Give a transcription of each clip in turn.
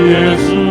예수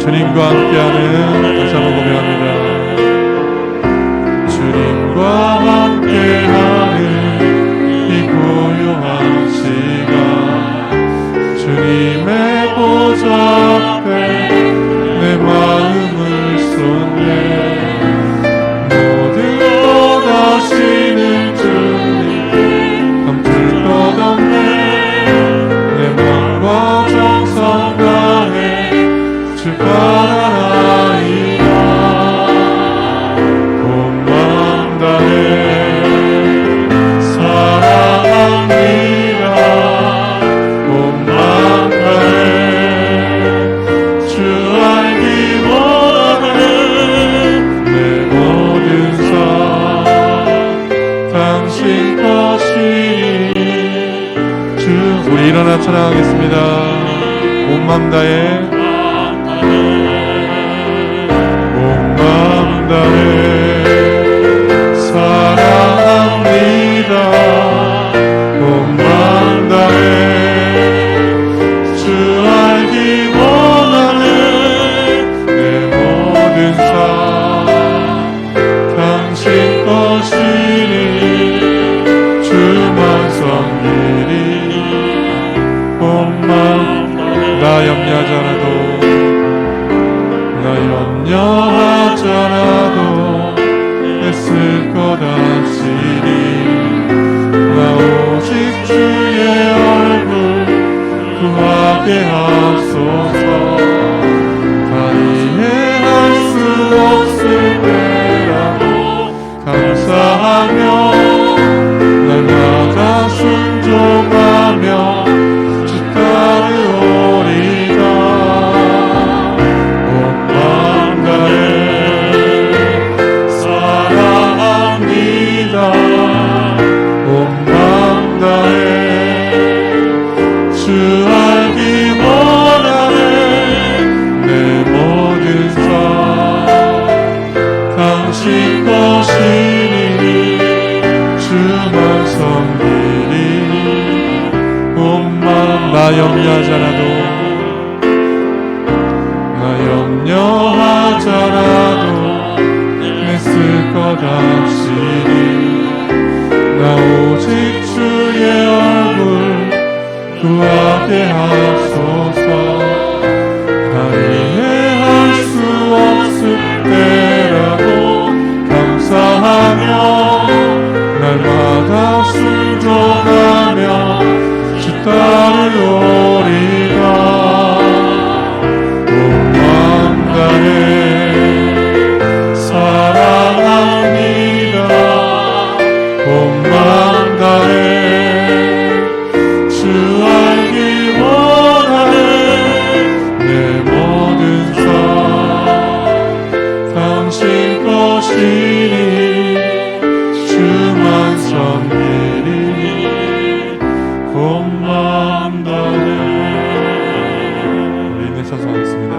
주님과 함께하는 다시 한번 고백합니다. 주님과 함께하는 이 고요한 시간 주님의 보좌 앞에 내 마음을 쏟네. 모든 것 아시는 주님께 감출 것 없네. 내 마음과 정성 다해 주 바라나이다. 온 마음 다해 사랑합니다. 온 마음 다해 주 알기 원하네. 내 모든 삶 당신 것이니. 주 우리 일어나 찬양하겠습니다. 온 마음 다해 사랑합니다. 온 마음 다해 주 알기 원하네. 내 모든 삶 당신 것이니. 주만 섬기리. 온 마음 나 염려하지 않아도 염려하잖아도 애쓸 것 아시리. 나 오직 주의 얼굴 구하게 하소서. 다 이해할 수 없을 때라도 감사하며 날 나가 순종하며 주 따르오리다. 온 마음 다해 주 알기 원하네. 내 모든 삶 당신 것이니. 주만 섬기리. 온 마음 나 염려하잖아도 애쓸 것 아시니. 나 오직 주의 얼굴 구하게 하소서. 이해할 수 없을 때라도 감사하며 날마다 순종하며 주 따르오리다. 온 마음 다해 사랑합니다. 온 마음 다해 주 알기 원하는 내 모든 삶 당신 것이니 주만 섬기리 온 마음 다해. 우리 인내 찬송하겠습니다.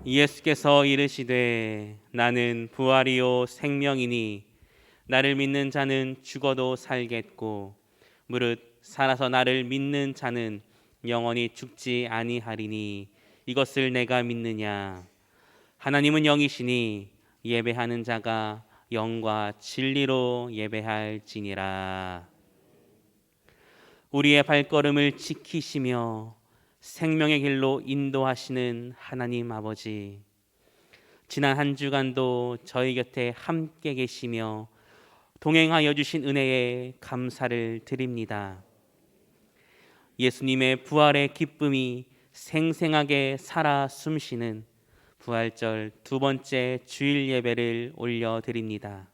예수께서 이르시되 나는 부활이요 생명이니 나를 믿는 자는 죽어도 살겠고 무릇 살아서 나를 믿는 자는 영원히 죽지 아니하리니 이것을 내가 믿느냐. 하나님은 영이시니 예배하는 자가 영과 진리로 예배할지니라. 우리의 발걸음을 지키시며 생명의 길로 인도하시는 하나님 아버지, 지난 한 주간도 저희 곁에 함께 계시며 동행하여 주신 은혜에 감사를 드립니다. 예수님의 부활의 기쁨이 생생하게 살아 숨쉬는 부활절 두 번째 주일 예배를 올려드립니다.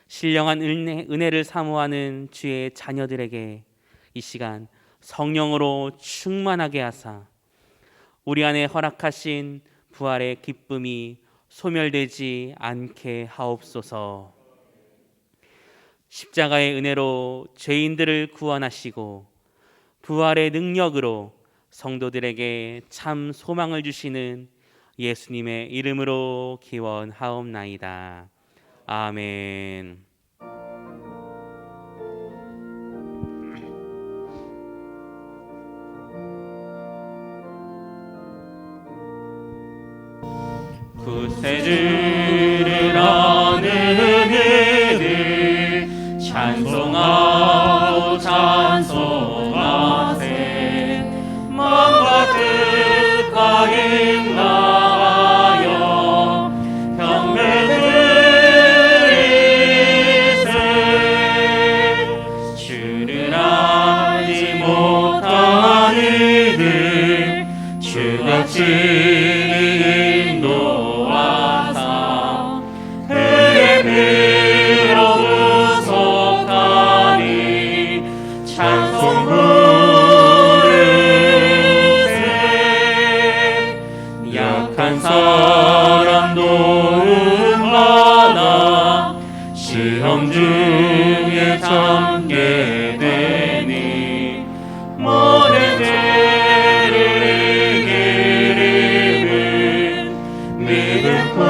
신령한 은혜를 사모하는 주의 자녀들에게 이 시간 성령으로 충만하게 하사 우리 안에 허락하신 부활의 기쁨이 소멸되지 않게 하옵소서. 십자가의 은혜로 죄인들을 구원하시고 부활의 능력으로 성도들에게 참 소망을 주시는 예수님의 이름으로 기원하옵나이다. 아멘. 구세주를 아는 이들 찬송하고 찬송하세. 마음과 뜻과 인하여 경배 드리세. 주를 알지 못한 이들 주같이 사람 도움받아 시험 중에 참게 되니 모든 죄를 이기는 믿음 뿐이라.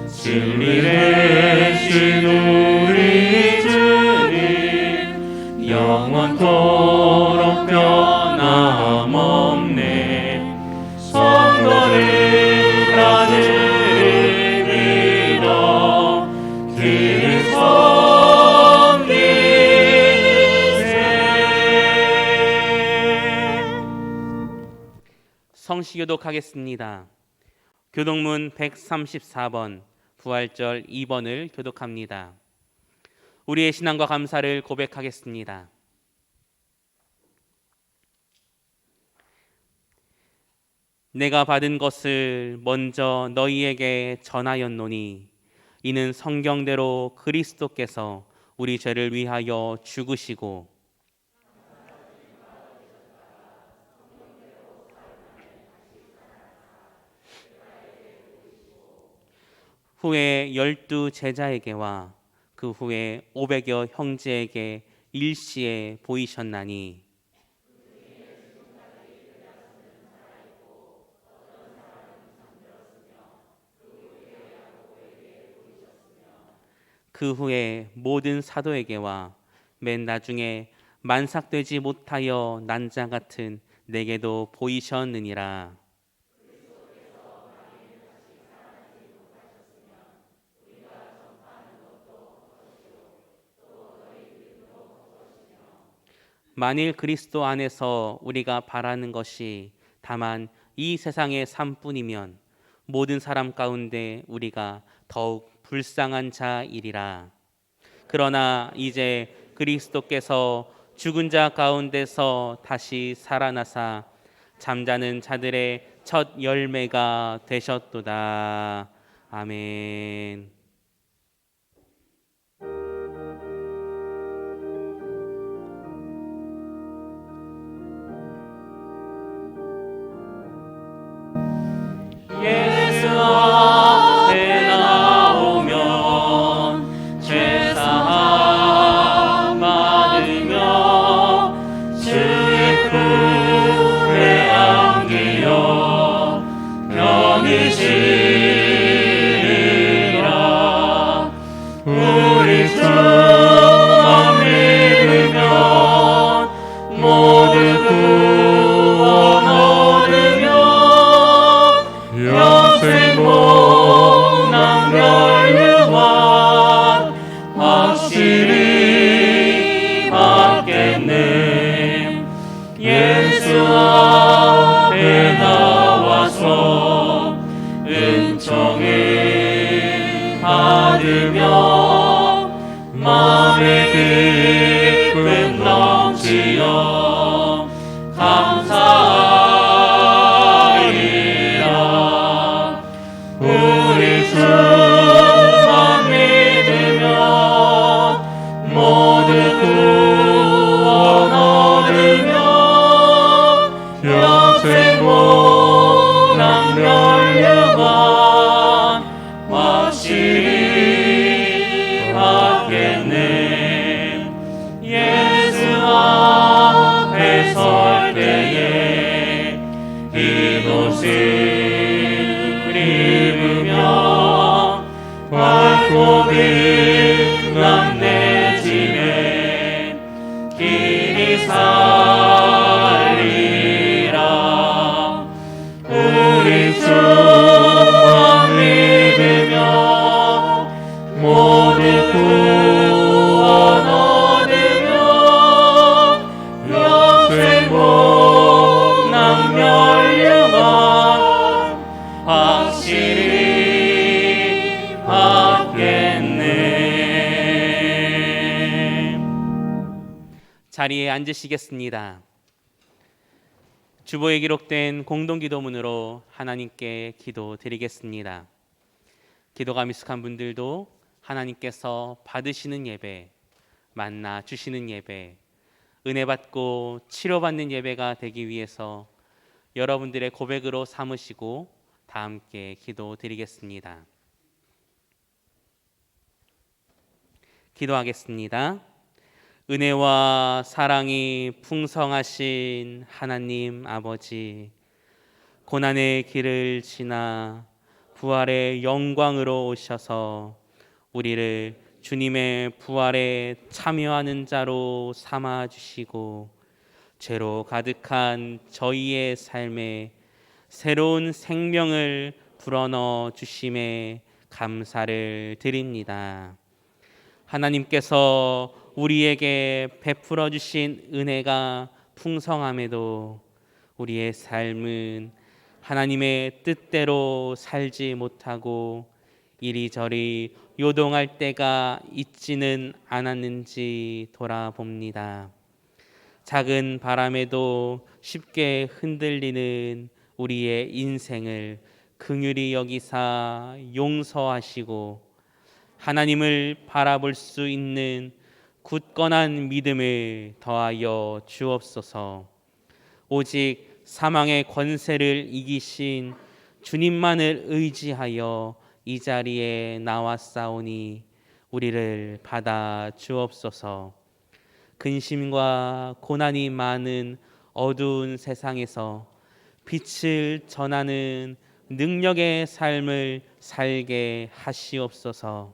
진리 되신 우리 주님 영원토록 변함없네. 성도를 가지를 믿어 길을 섬기세. 성시교독하겠습니다. 교독문 134번 부활절 2번을 교독합니다. 우리의 신앙과 감사를 고백하겠습니다. 내가 받은 것을 먼저 너희에게 전하였노니 이는 성경대로 그리스도께서 우리 죄를 위하여 죽으시고 후에 12 제자에게와 그 후에 500여 형제에게 일시에 보이셨나니 그 후에 모든 사도에게와 맨 나중에 만삭되지 못하여 난 자 같은 내게도 보이셨느니라. 만일 그리스도 안에서 우리가 바라는 것이 다만 이 세상의 삶뿐이면 모든 사람 가운데 우리가 더욱 불쌍한 자이리라. 그러나 이제 그리스도께서 죽은 자 가운데서 다시 살아나사 잠자는 자들의 첫 열매가 되셨도다. 아멘. 예수 앞에 나오면 죄사함 받으며 주의 품에 안기어 편히 쉬리라. 우리 주만 믿으면 모두 구원 얻으며 영생복남 멸류관 확실히 받겠네. 예수 앞에 나와서 은총을 받으며 마음의 기쁨 넘치어 감사하리라. 우리 주만 믿으면 모두 구원 얻으며 영생복남 멸류관 확실히 받겠네. 예수 앞에 설 때에 흰 옷을 입으며 밝고 빛난 내 집에 길이 살리라. 우리 주만 믿으며 모두 구원 얻으며 영생복남 멸류관 확실히 받겠네. 자리에 앉으시겠습니다. 주보에 기록된 공동기도문으로 하나님께 기도드리겠습니다. 기도가 미숙한 분들도 하나님께서 받으시는 예배, 만나 주시는 예배, 은혜 받고 치료받는 예배가 되기 위해서 여러분들의 고백으로 삼으시고 다 함께 기도드리겠습니다. 기도하겠습니다. 은혜와 사랑이 풍성하신 하나님 아버지, 고난의 길을 지나 부활의 영광으로 오셔서 우리를 주님의 부활에 참여하는 자로 삼아주시고 죄로 가득한 저희의 삶에 새로운 생명을 불어넣어 주심에 감사를 드립니다. 하나님께서 우리에게 베풀어 주신 은혜가 풍성함에도 우리의 삶은 하나님의 뜻대로 살지 못하고 이리저리 요동할 때가 있지는 않았는지 돌아봅니다. 작은 바람에도 쉽게 흔들리는 우리의 인생을 긍휼히 여기사 용서하시고 하나님을 바라볼 수 있는 굳건한 믿음을 더하여 주옵소서. 오직 사망의 권세를 이기신 주님만을 의지하여 이 자리에 나왔사오니 우리를 받아 주옵소서. 근심과 고난이 많은 어두운 세상에서 빛을 전하는 능력의 삶을 살게 하시옵소서.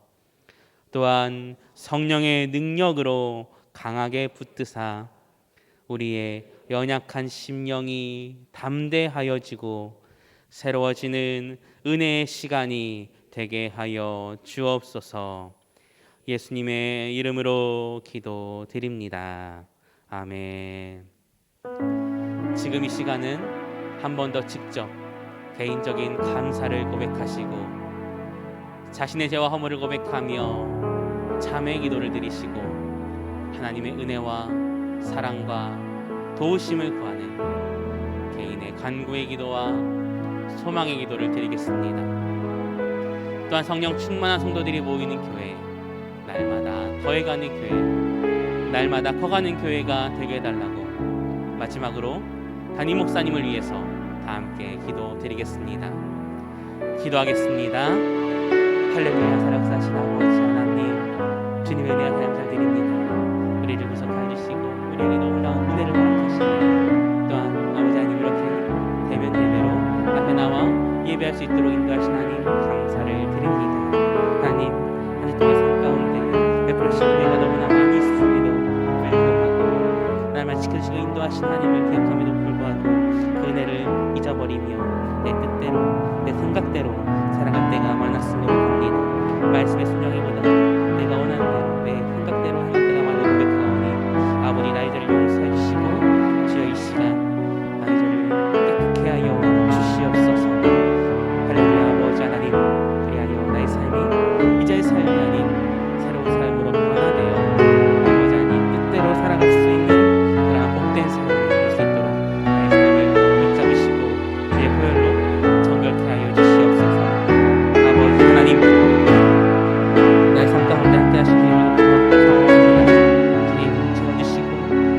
또한 성령의 능력으로 강하게 붙드사 우리의 연약한 심령이 담대하여지고 새로워지는 은혜의 시간이 되게 하여 주옵소서. 예수님의 이름으로 기도드립니다. 아멘. 지금 이 시간은 한 번 더 직접 개인적인 감사를 고백하시고 자신의 죄와 허물을 고백하며 참회 기도를 드리시고 하나님의 은혜와 사랑과 도우심을 구하는 개인의 간구의 기도와 소망의 기도를 드리겠습니다. 또한 성령 충만한 성도들이 모이는 교회, 날마다 더해가는 교회, 날마다 커가는 교회가 되게 해달라고 마지막으로 담임 목사님을 위해서 다 함께 기도드리겠습니다. 기도하겠습니다. 할렐루야. 사랑사신 아버지 하나님, 주님의 은혜와 감사를 드립니다. 우리를 구속하여 주시고 우리에게 놀라운 은혜를 허락하시니 또한 아버지 하나님 이렇게 대면 예배로 앞에 나와 예배할 수 있도록 인도하신 하나님 감사를 드립니다. 하나님, 한 주 동안 삶 가운데 베풀으신 은혜가 너무나 많이 있음에도 불구하고 날마다 지켜주시고 인도하신 하나님을 기억함에도 불구하고 그 은혜를 잊어버리며 내 뜻대로 내 생각대로 살아갈 때가 많았음을 봅니다. 말씀의 순종이보다 내가 원하는 대로 내 생각대로 하는 때가 많은 고백하오니 아버지 나의 죄를 용서해 주시고 주여 이 시간 나의 죄를 깨끗게 하여 주시옵소서. 할렐루야. 아버지 하나님, 그리하여 나의 삶이 이제의 삶이 아닌 새로운 삶으로 변화되어 아버지 하나님 뜻대로 살아갈 수 있는 그러한 복된 삶을 볼 수 있도록 나의 삶을 붙잡으시고 주의 보혈로 정결케 하여 주시옵소서. 아버지 하나님, 나의 삶 가운데 함께 하시는 이름으로 기도합니다. 주님 채워주시고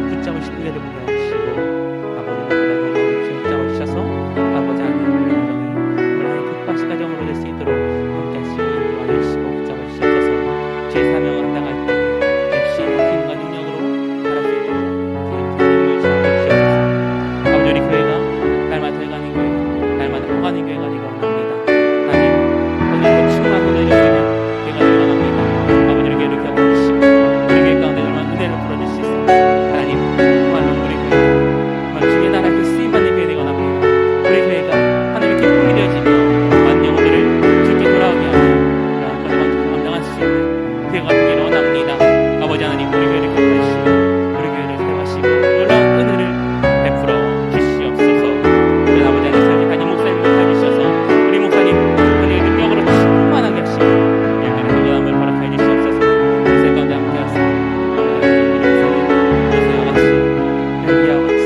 붙잡으시는 은혜를 보게 해주시고 아버지 나의 붙잡아주셔서 아버지 하나님 우리 가정이 극박시 가정으로 될 수 있도록 함께 하시고 인도하여 주시고 붙잡아주시옵소서. 제 사명을 감당할 때 역시 힘과 능력으로 살아갈 수 있도록 주님을 주옵소서. 아버지 우리 교회가 날마다 돼가는 교회, 날마다 커가는 교회가 되기를 원합니다. 하나님 오늘도 충만한 은혜를 주시는 교회가 되기를 원합니다. 아버지 우리 교회를 격려주시고 우리 교회 가운데 얼마나 은혜를 풀어주시소. 하나님 정말로 우리 교회가 정말 주의 나라에 쓰임받는 교회 되기를 원합니다. 우리 교회가 하나님의 기쁨이 되어지며 많은 영혼들을 주께 돌아오게 하며 그러한 거듭한 감당할 수 있는 교회가 되기를 원합니다. 아버지 하나님 우리 교회를 격려주시고 우리 교회를 세워가시고 놀라운 은혜를 베풀어 주시옵소서. 우리 아버지 하나님 세우신 목사님을 세워주셔서 우리 목사님 은혜의 능력으로 충만하게 하시고 일들의 건강함을 허락하여 주시옵소서. 이세 가운데 함께 하시고 요새와 같이 엘리야와 같이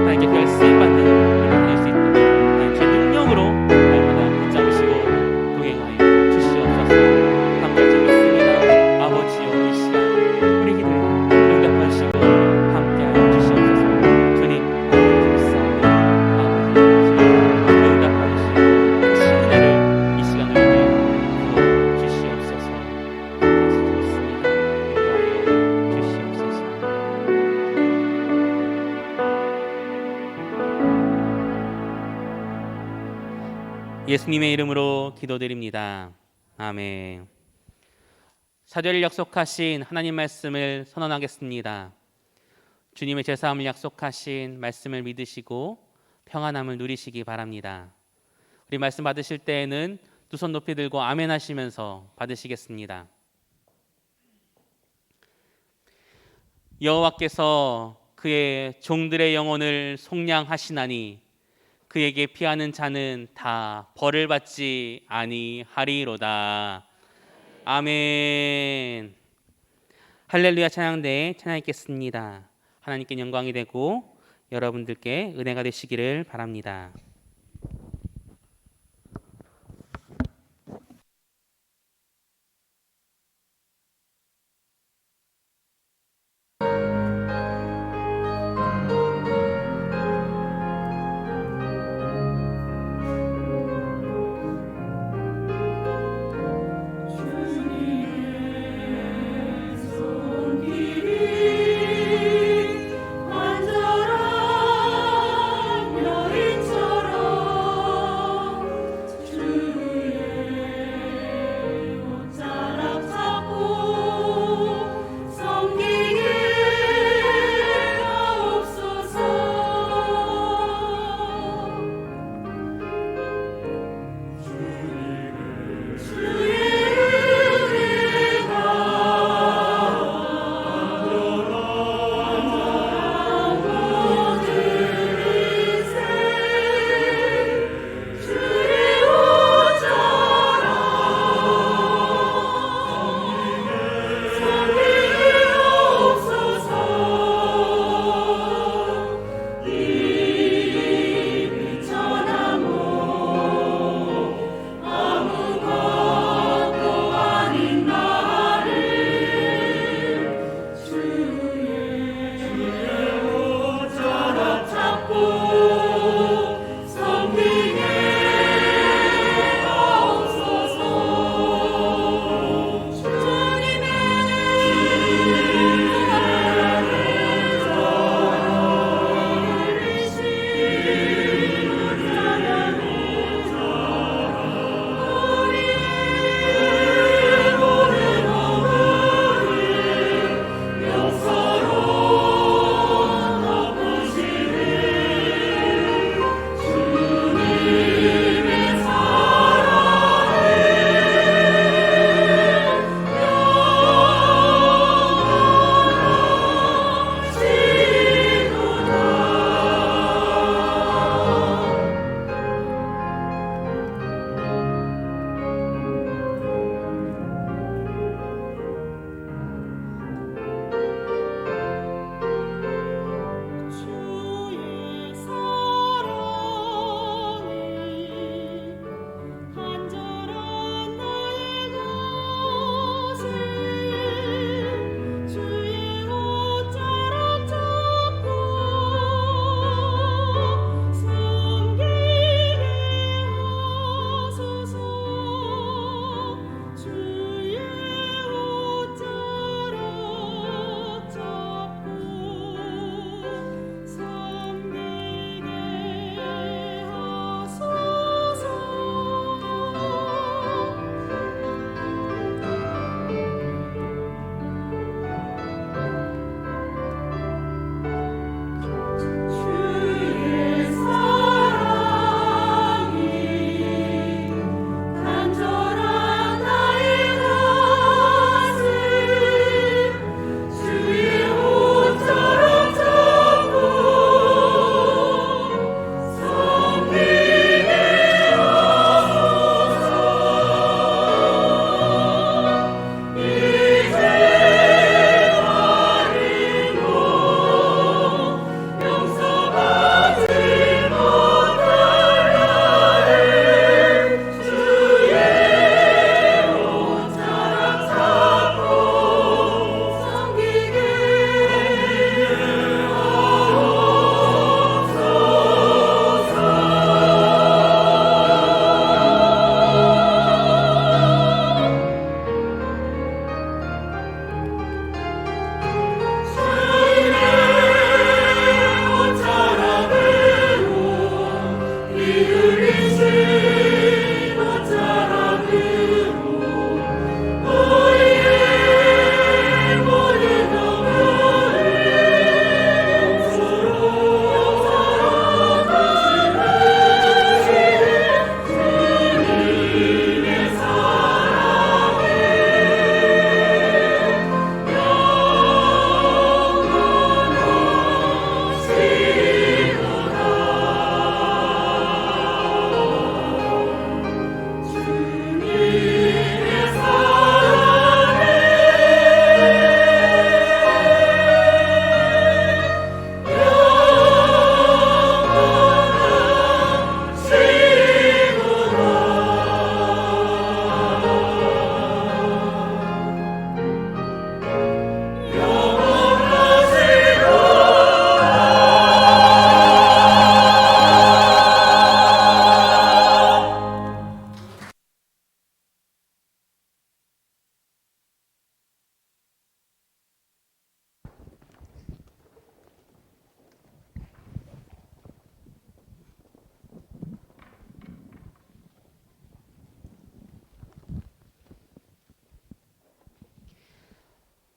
하나님께 그의 쓰임받는 일을 할 수 있도록 하나님의 능력으로 날마다 붙잡으시고 동행하여 주시옵소서. 함께 믿습니다. 아버지여 이 시간 우리 기도에 응답하시고 함께하여 주시옵소서. 주님 믿사오니 아버지 주여 응답하시고 그 은혜를 이 시간을 위해 부어 주시옵소서. 다시 믿습니다. 인도하여 주시옵소서. 예수님의 이름으로 기도드립니다. 아멘. 사죄를 약속하신 하나님 말씀을 선언하겠습니다. 주님의 제사함을 약속하신 말씀을 믿으시고 평안함을 누리시기 바랍니다. 우리 말씀 받으실 때에는 두 손 높이 들고 아멘 하시면서 받으시겠습니다. 여호와께서 그의 종들의 영혼을 속량하시나니 그에게 피하는 자는 다 벌을 받지 아니하리로다. 아멘. 할렐루야 찬양대 찬양하겠습니다. 하나님께 영광이 되고 여러분들께 은혜가 되시기를 바랍니다. 완전한 여인처럼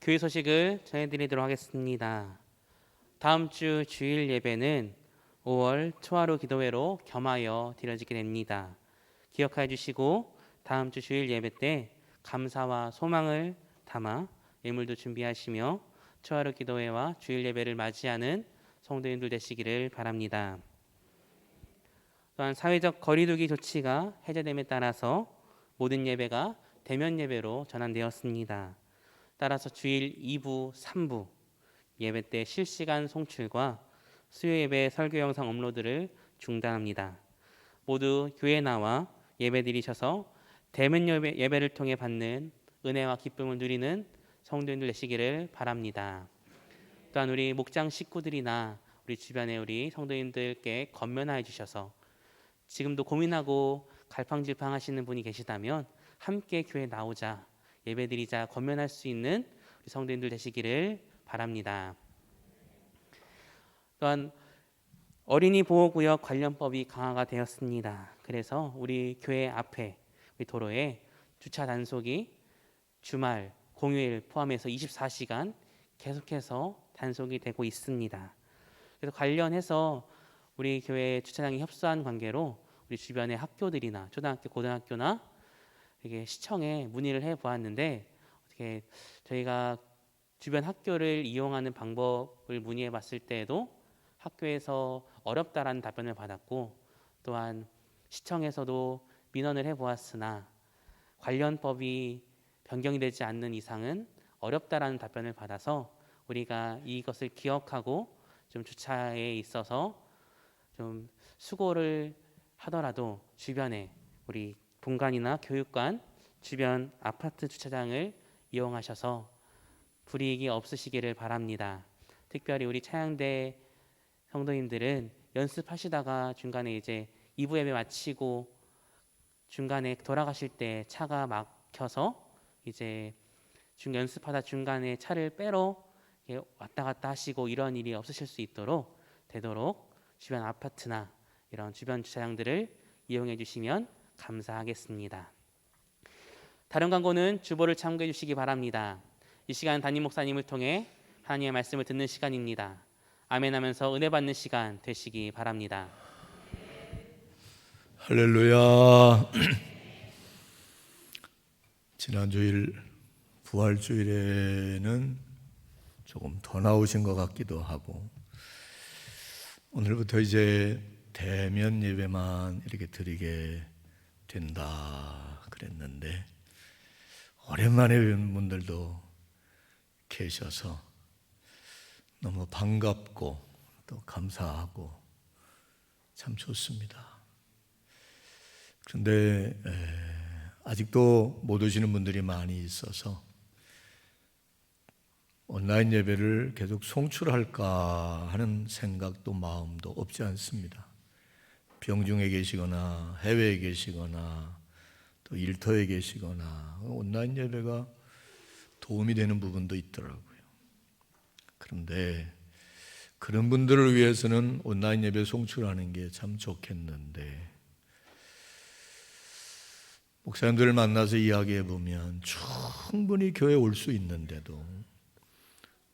교회 소식을 전해드리도록 하겠습니다. 다음 주 주일 예배는 5월 초하루 기도회로 겸하여 드려지게 됩니다. 기억하여 주시고 다음 주 주일 예배 때 감사와 소망을 담아 예물도 준비하시며 초하루 기도회와 주일 예배를 맞이하는 성도님들 되시기를 바랍니다. 또한 사회적 거리두기 조치가 해제됨에 따라서 모든 예배가 대면 예배로 전환되었습니다. 따라서 주일 2부, 3부 예배 때 실시간 송출과 수요 예배 설교 영상 업로드를 중단합니다. 모두 교회에 나와 예배 드리셔서 대면 예배를 통해 받는 은혜와 기쁨을 누리는 성도님들 되시기를 바랍니다. 또한 우리 목장 식구들이나 우리 주변에 우리 성도님들께 건면하여 주셔서 지금도 고민하고 갈팡질팡 하시는 분이 계시다면 함께 교회에 나오자, 예배드리자 건면할 수 있는 우리 성도님들 되시기를 바랍니다. 또한 어린이 보호구역 관련법이 강화가 되었습니다. 그래서 우리 교회 앞에 우리 도로에 주차 단속이 주말, 공휴일 포함해서 24시간 계속해서 단속이 되고 있습니다. 그래서 관련해서 우리 교회 주차장이 협소한 관계로 우리 주변의 학교들이나 초등학교, 고등학교나 이게 시청에 문의를 해 보았는데 어떻게 저희가 주변 학교를 이용하는 방법을 문의해 봤을 때에도 학교에서 어렵다라는 답변을 받았고 또한 시청에서도 민원을 해 보았으나 관련 법이 변경이 되지 않는 이상은 어렵다라는 답변을 받아서 우리가 이것을 기억하고 좀 주차에 있어서 좀 수고를 하더라도 주변에 우리 본관이나 교육관 주변 아파트 주차장을 이용하셔서 불이익이 없으시기를 바랍니다. 특별히 우리 차양대 성도님들은 연습하시다가 중간에 이제 2부 예배 마치고 중간에 돌아가실 때 차가 막혀서 이제 연습하다 중간에 차를 빼러 왔다 갔다 하시고 이런 일이 없으실 수 있도록 되도록 주변 아파트나 이런 주변 주차장들을 이용해 주시면 감사하겠습니다. 다른 광고는 주보를 참고해 주시기 바랍니다. 이 시간 담임 목사님을 통해 하나님의 말씀을 듣는 시간입니다. 아멘 하면서 은혜 받는 시간 되시기 바랍니다. 할렐루야. 지난 주일 부활주일에는 조금 더 나오신 것 같기도 하고 오늘부터 이제 대면 예배만 이렇게 드리게 된다 그랬는데 오랜만에 뵌 분들도 계셔서 너무 반갑고 또 감사하고 참 좋습니다. 그런데 아직도 못 오시는 분들이 많이 있어서 온라인 예배를 계속 송출할까 하는 생각도 마음도 없지 않습니다. 병중에 계시거나 해외에 계시거나 또 일터에 계시거나 온라인 예배가 도움이 되는 부분도 있더라고요. 그런데 그런 분들을 위해서는 온라인 예배 송출하는 게 참 좋겠는데 목사님들을 만나서 이야기해 보면 충분히 교회에 올 수 있는데도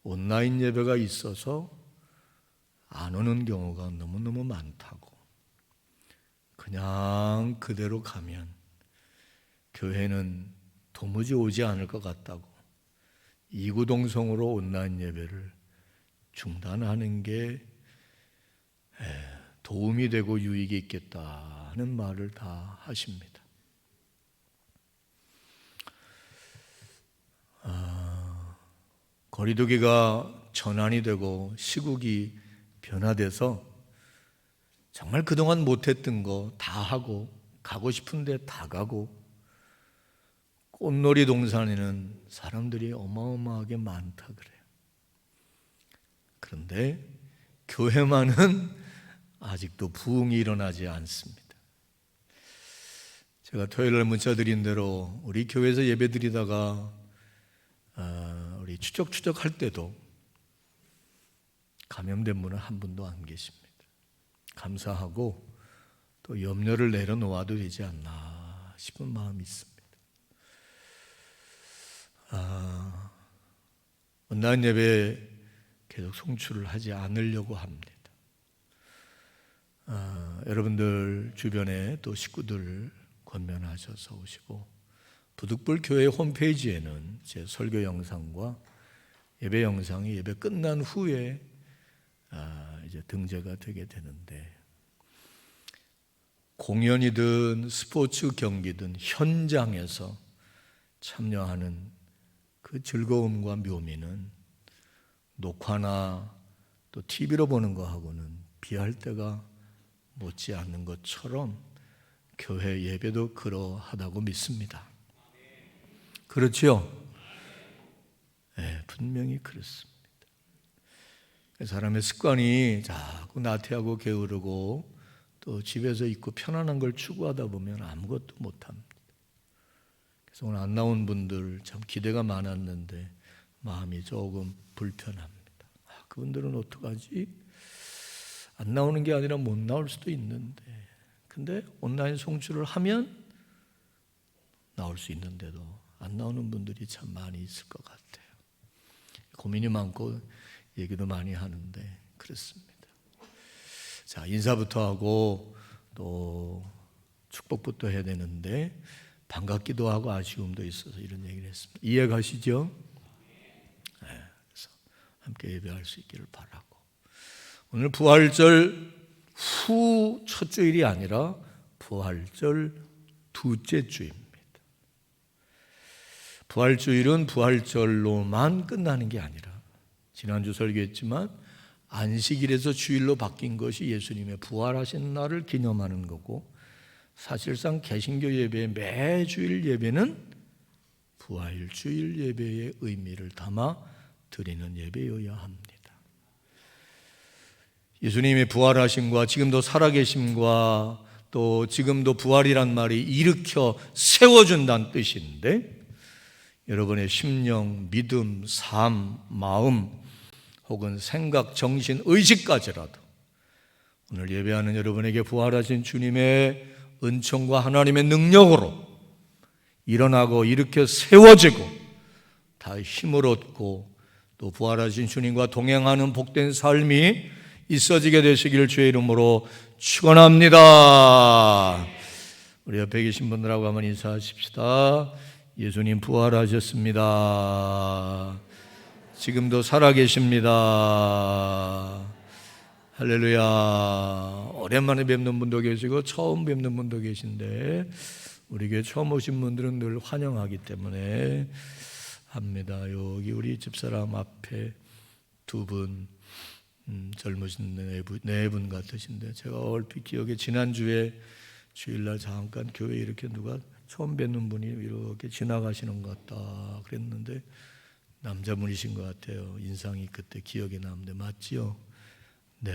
온라인 예배가 있어서 안 오는 경우가 너무너무 많다고, 그냥 그대로 가면 교회는 도무지 오지 않을 것 같다고 이구동성으로 온라인 예배를 중단하는 게 도움이 되고 유익이 있겠다 하는 말을 다 하십니다. 거리두기가 전환이 되고 시국이 변화돼서 정말 그동안 못했던 거 다 하고 가고 싶은데 다 가고 꽃놀이 동산에는 사람들이 어마어마하게 많다 그래요. 그런데 교회만은 아직도 부흥이 일어나지 않습니다. 제가 토요일날 문자 드린 대로 우리 교회에서 예배 드리다가 우리 추적추적 할 때도 감염된 분은 한 분도 안 계십니다. 감사하고 또 염려를 내려놓아도 되지 않나 싶은 마음이 있습니다. 온라인 예배 계속 송출을 하지 않으려고 합니다. 여러분들 주변에 또 식구들 권면하셔서 오시고, 부득불 교회 홈페이지에는 제 설교 영상과 예배 영상이 예배 끝난 후에 이제 등재가 되게 되는데, 공연이든 스포츠 경기든 현장에서 참여하는 그 즐거움과 묘미는 녹화나 또 TV로 보는 거하고는 비할 때가 못지 않는 것처럼 교회 예배도 그러하다고 믿습니다. 그렇죠? 네, 분명히 그렇습니다. 사람의 습관이 자꾸 나태하고 게으르고 또 집에서 있고 편안한 걸 추구하다 보면 아무것도 못합니다. 그래서 오늘 안 나온 분들 참 기대가 많았는데 마음이 조금 불편합니다. 그분들은 어떡하지? 안 나오는 게 아니라 못 나올 수도 있는데, 근데 온라인 송출을 하면 나올 수 있는데도 안 나오는 분들이 참 많이 있을 것 같아요. 고민이 많고 얘기도 많이 하는데 그렇습니다. 자, 인사부터 하고 또 축복부터 해야 되는데 반갑기도 하고 아쉬움도 있어서 이런 얘기를 했습니다. 이해 가시죠? 네, 그래서 함께 예배할 수 있기를 바라고, 오늘 부활절 후 첫 주일이 아니라 부활절 두째 주입니다. 부활주일은 부활절로만 끝나는 게 아니라 지난주 설교했지만 안식일에서 주일로 바뀐 것이 예수님의 부활하신 날을 기념하는 거고, 사실상 개신교 예배의 매주일 예배는 부활주일 예배의 의미를 담아 드리는 예배여야 합니다. 예수님의 부활하심과 지금도 살아계심과 또 지금도 부활이란 말이 일으켜 세워준다는 뜻인데, 여러분의 심령, 믿음, 삶, 마음 혹은 생각, 정신, 의식까지라도 오늘 예배하는 여러분에게 부활하신 주님의 은총과 하나님의 능력으로 일어나고 일으켜 세워지고 다 힘을 얻고 또 부활하신 주님과 동행하는 복된 삶이 있어지게 되시기를 주의 이름으로 축원합니다. 우리 옆에 계신 분들하고 한번 인사하십시다. 예수님 부활하셨습니다. 지금도 살아계십니다. 할렐루야. 오랜만에 뵙는 분도 계시고 처음 뵙는 분도 계신데, 우리 교회 처음 오신 분들은 늘 환영하기 때문에 합니다. 여기 우리 집사람 앞에 두 분, 젊으신 네 분 같으신데, 제가 얼핏 기억에 지난주에 주일날 잠깐 교회에 이렇게 누가 처음 뵙는 분이 이렇게 지나가시는 것 같다 그랬는데 남자분이신 것 같아요. 인상이 그때 기억에 남는데 맞지요? 네.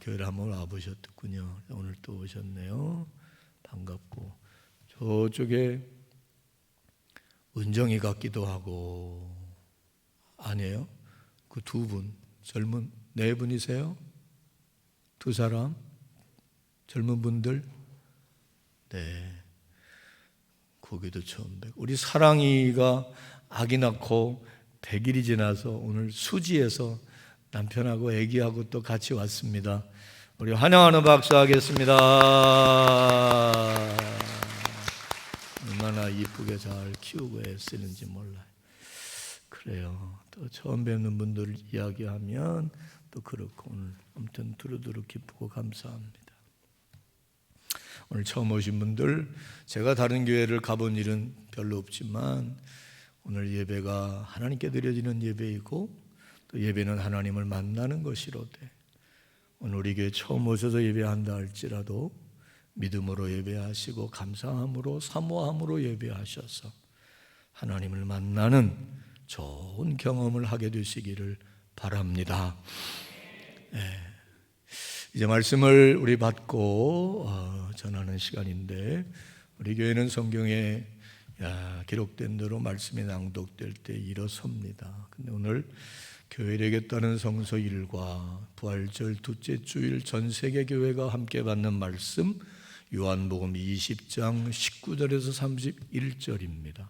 교회를 한번 와보셨군요. 오늘 또 오셨네요. 반갑고, 저쪽에 은정이 같기도 하고, 아니에요? 그 두 분, 젊은 네 분이세요? 두 사람? 젊은 분들? 네. 거기도 처음 뵙고, 우리 사랑이가 아기 낳고 100일이 지나서 오늘 수지에서 남편하고 아기하고 또 같이 왔습니다. 우리 환영하는 박수 하겠습니다. 얼마나 이쁘게 잘 키우고 애쓰는지 몰라요. 그래요. 또 처음 뵙는 분들 이야기하면 또 그렇고, 오늘 아무튼 두루두루 기쁘고 감사합니다. 오늘 처음 오신 분들, 제가 다른 교회를 가본 일은 별로 없지만 오늘 예배가 하나님께 드려지는 예배이고 또 예배는 하나님을 만나는 것이로되, 오늘 우리 교회 처음 오셔서 예배한다 할지라도 믿음으로 예배하시고 감사함으로 사모함으로 예배하셔서 하나님을 만나는 좋은 경험을 하게 되시기를 바랍니다. 이제 말씀을 우리 받고 전하는 시간인데, 우리 교회는 성경에 기록된 대로 말씀이 낭독될 때 일어섭니다. 근데 오늘 교회되겠다는 성서 일과 부활절 둘째 주일 전 세계 교회가 함께 받는 말씀, 요한복음 20장 19절에서 31절입니다.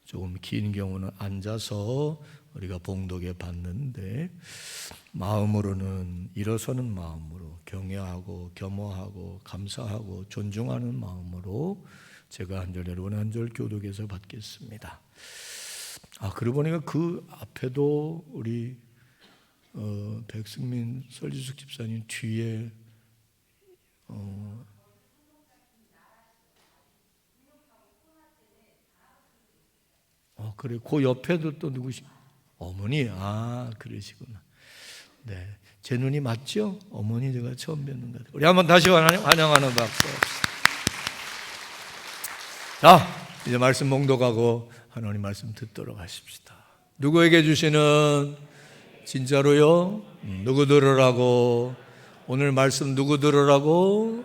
조금 긴 경우는 앉아서 우리가 봉독에 받는데, 마음으로는 일어서는 마음으로 경외하고 겸허하고 감사하고 존중하는 마음으로 제가 한 절 여러분 한 절 교독해서 받겠습니다. 그러고 보니까 그 앞에도 우리 백승민 설지숙 집사님 뒤에 그래, 그 옆에도 또 누구시? 어머니. 그러시구나. 네, 제 눈이 맞죠? 어머니 제가 처음 뵙는 것 같아요. 우리 한번 다시 환영하는 박수. 자, 이제 말씀 봉독하고 하나님 말씀 듣도록 하십시다. 누구에게 주시는? 진짜로요? 누구 들으라고? 오늘 말씀 누구 들으라고?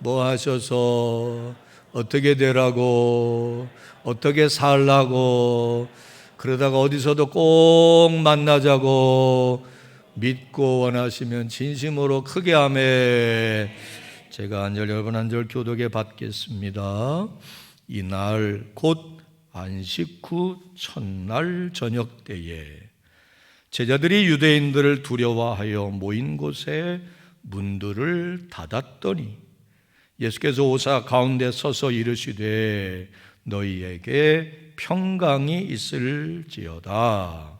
뭐 하셔서 어떻게 되라고? 어떻게 살라고? 그러다가 어디서도 꼭 만나자고 믿고 원하시면 진심으로 크게 아멘. 제가 한 절 여러분 한 절 교독에 받겠습니다. 이날 곧 안식 후 첫날 저녁 때에 제자들이 유대인들을 두려워하여 모인 곳에 문들을 닫았더니 예수께서 오사 가운데 서서 이르시되 너희에게 평강이 있을지어다.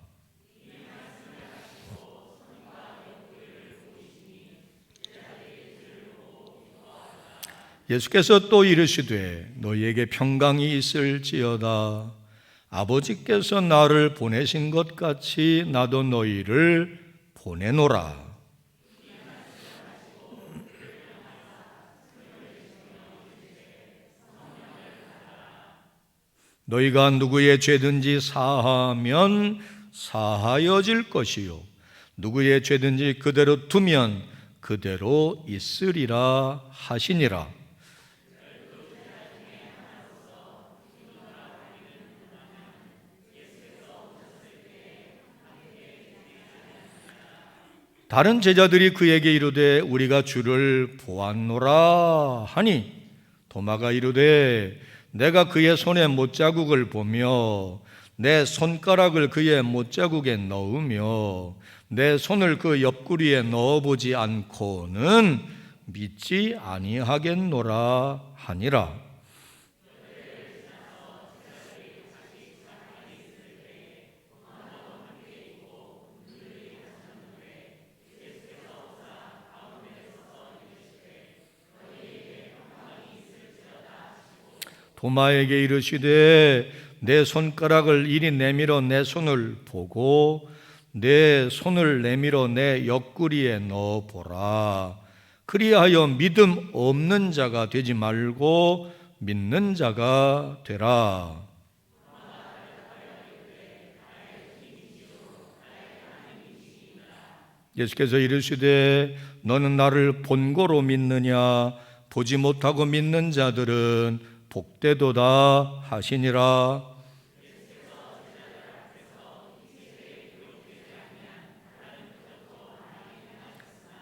예수께서 또 이르시되 너희에게 평강이 있을지어다. 아버지께서 나를 보내신 것 같이 나도 너희를 보내노라. 너희가 누구의 죄든지 사하면 사하여질 것이요 누구의 죄든지 그대로 두면 그대로 있으리라 하시니라. 다른 제자들이 그에게 이르되 우리가 주를 보았노라 하니 도마가 이르되 내가 그의 손에 못자국을 보며 내 손가락을 그의 못자국에 넣으며 내 손을 그 옆구리에 넣어보지 않고는 믿지 아니하겠노라 하니라. 도마에게 이르시되 내 손가락을 이리 내밀어 내 손을 보고 내 손을 내밀어 내 옆구리에 넣어보라. 그리하여 믿음 없는 자가 되지 말고 믿는 자가 되라. 예수께서 이르시되 너는 나를 본고로 믿느냐? 보지 못하고 믿는 자들은 복되도다 하시니라.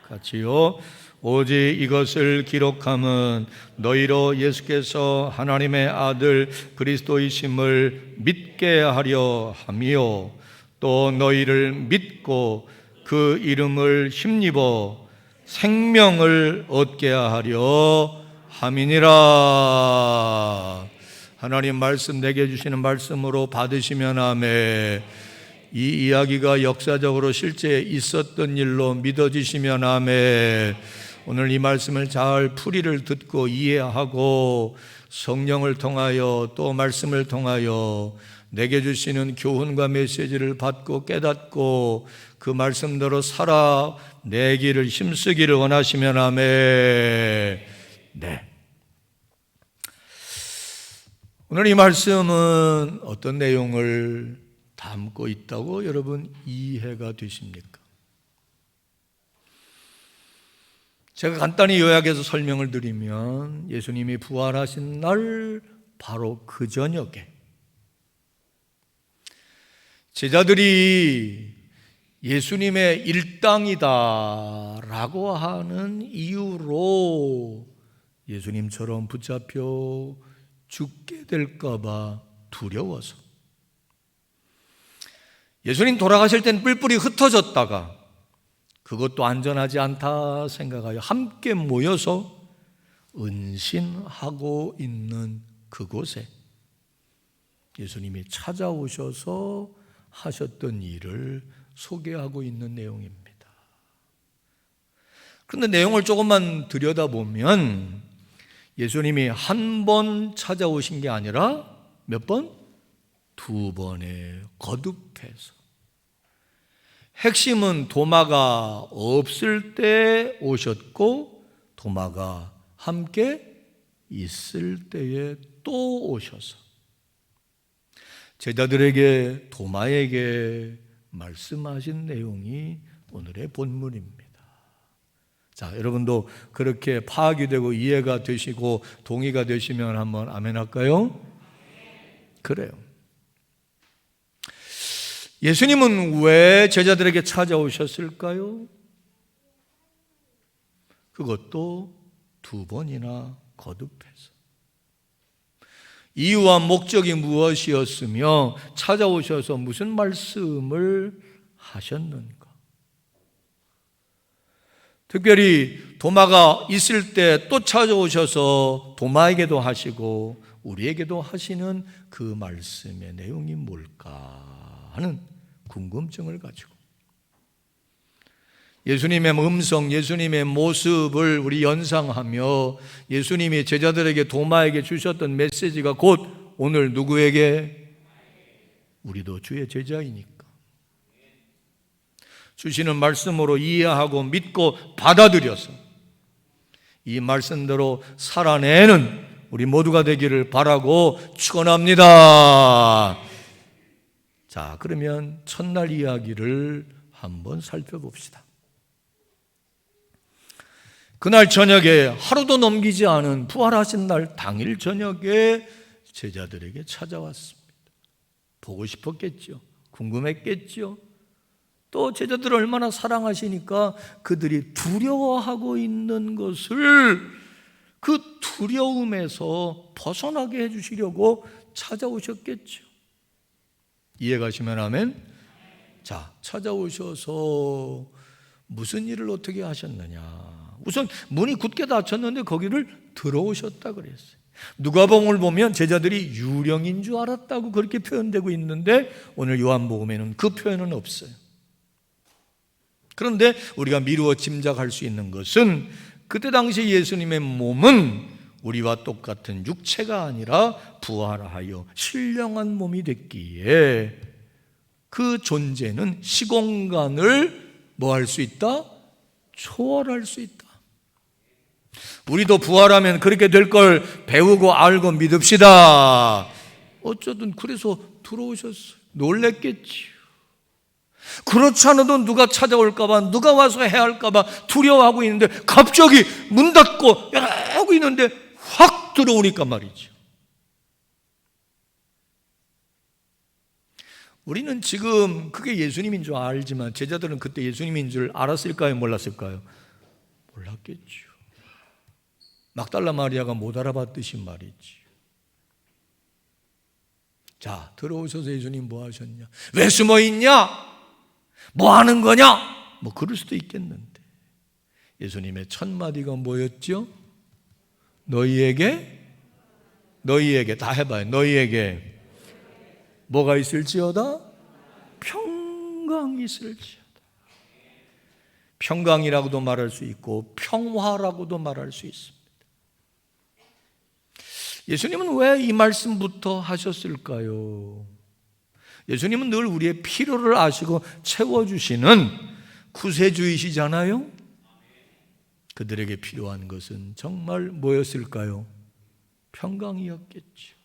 같이요. 오직 이것을 기록함은 너희로 예수께서 하나님의 아들 그리스도이심을 믿게 하려 함이요 또 너희를 믿고 그 이름을 힘입어 생명을 얻게 하려 함이니라. 하나님 말씀 내게 주시는 말씀으로 받으시면 아멘. 이 이야기가 역사적으로 실제 있었던 일로 믿어지시면 아멘. 오늘 이 말씀을 잘 풀이를 듣고 이해하고 성령을 통하여 또 말씀을 통하여 내게 주시는 교훈과 메시지를 받고 깨닫고 그 말씀대로 살아내기를 힘쓰기를 원하시면 아멘. 네. 오늘 이 말씀은 어떤 내용을 담고 있다고 여러분 이해가 되십니까? 제가 간단히 요약해서 설명을 드리면 예수님이 부활하신 날 바로 그 저녁에 제자들이 예수님의 일당이다라고 하는 이유로 예수님처럼 붙잡혀 죽게 될까 봐 두려워서 예수님 돌아가실 때는 뿔뿔이 흩어졌다가 그것도 안전하지 않다 생각하여 함께 모여서 은신하고 있는 그곳에 예수님이 찾아오셔서 하셨던 일을 소개하고 있는 내용입니다. 그런데 내용을 조금만 들여다보면 예수님이 한 번 찾아오신 게 아니라 몇 번? 2번에 거듭해서. 핵심은 도마가 없을 때 오셨고 도마가 함께 있을 때에 또 오셔서 제자들에게 도마에게 말씀하신 내용이 오늘의 본문입니다. 자, 여러분도 그렇게 파악이 되고 이해가 되시고 동의가 되시면 한번 아멘 할까요? 그래요. 예수님은 왜 제자들에게 찾아오셨을까요? 그것도 2번이나 거듭해서. 이유와 목적이 무엇이었으며 찾아오셔서 무슨 말씀을 하셨는가? 특별히 도마가 있을 때 또 찾아오셔서 도마에게도 하시고 우리에게도 하시는 그 말씀의 내용이 뭘까 하는 궁금증을 가지고 예수님의 음성, 예수님의 모습을 우리 연상하며 예수님이 제자들에게 도마에게 주셨던 메시지가 곧 오늘 누구에게? 우리도 주의 제자이니까 주시는 말씀으로 이해하고 믿고 받아들여서 이 말씀대로 살아내는 우리 모두가 되기를 바라고 축원합니다. 자, 그러면 첫날 이야기를 한번 살펴봅시다. 그날 저녁에 하루도 넘기지 않은 부활하신 날 당일 저녁에 제자들에게 찾아왔습니다. 보고 싶었겠죠. 궁금했겠죠. 또 제자들을 얼마나 사랑하시니까 그들이 두려워하고 있는 것을 그 두려움에서 벗어나게 해주시려고 찾아오셨겠죠. 이해가시면 아멘? 자, 찾아오셔서 무슨 일을 어떻게 하셨느냐. 우선 문이 굳게 닫혔는데 거기를 들어오셨다 그랬어요. 누가복음을 보면 제자들이 유령인 줄 알았다고 그렇게 표현되고 있는데 오늘 요한복음에는 그 표현은 없어요. 그런데 우리가 미루어 짐작할 수 있는 것은 그때 당시 예수님의 몸은 우리와 똑같은 육체가 아니라 부활하여 신령한 몸이 됐기에 그 존재는 시공간을 뭐 할 수 있다? 초월할 수 있다. 우리도 부활하면 그렇게 될 걸 배우고 알고 믿읍시다. 어쩌든 그래서 들어오셨어요. 놀랬겠지요. 그렇지 않아도 누가 찾아올까봐, 누가 와서 해야 할까봐 두려워하고 있는데 갑자기 문 닫고 하고 있는데 확 들어오니까 말이죠. 우리는 지금 그게 예수님인 줄 알지만 제자들은 그때 예수님인 줄 알았을까요? 몰랐을까요? 몰랐겠죠. 막달라 마리아가 못 알아봤듯이 말이지. 자, 들어오셔서 예수님 뭐 하셨냐? 왜 숨어 있냐? 뭐 하는 거냐? 뭐 그럴 수도 있겠는데 예수님의 첫 마디가 뭐였죠? 너희에게 다 해봐요. 너희에게 뭐가 있을지어다? 평강이 있을지어다. 평강이라고도 말할 수 있고 평화라고도 말할 수 있습니다. 예수님은 왜 이 말씀부터 하셨을까요? 예수님은 늘 우리의 필요를 아시고 채워주시는 구세주이시잖아요. 그들에게 필요한 것은 정말 뭐였을까요? 평강이었겠죠.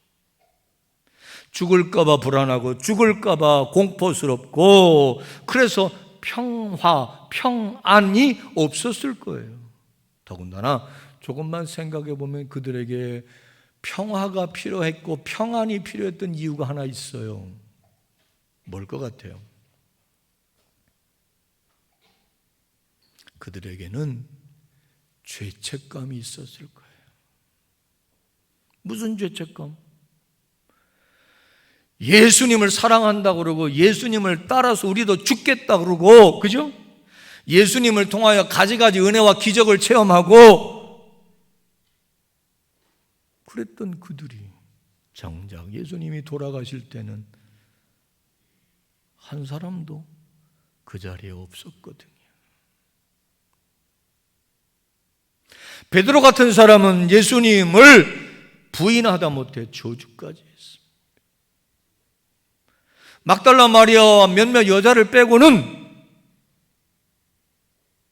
죽을까 봐 불안하고 죽을까 봐 공포스럽고 그래서 평화, 평안이 없었을 거예요. 더군다나 조금만 생각해 보면 그들에게 평화가 필요했고 평안이 필요했던 이유가 하나 있어요. 뭘 것 같아요? 그들에게는 죄책감이 있었을 거예요. 무슨 죄책감? 예수님을 사랑한다 그러고 예수님을 따라서 우리도 죽겠다 그러고, 그죠? 예수님을 통하여 가지가지 은혜와 기적을 체험하고 그랬던 그들이 정작 예수님이 돌아가실 때는 한 사람도 그 자리에 없었거든요. 베드로 같은 사람은 예수님을 부인하다 못해 저주까지 했습니다. 막달라 마리아와 몇몇 여자를 빼고는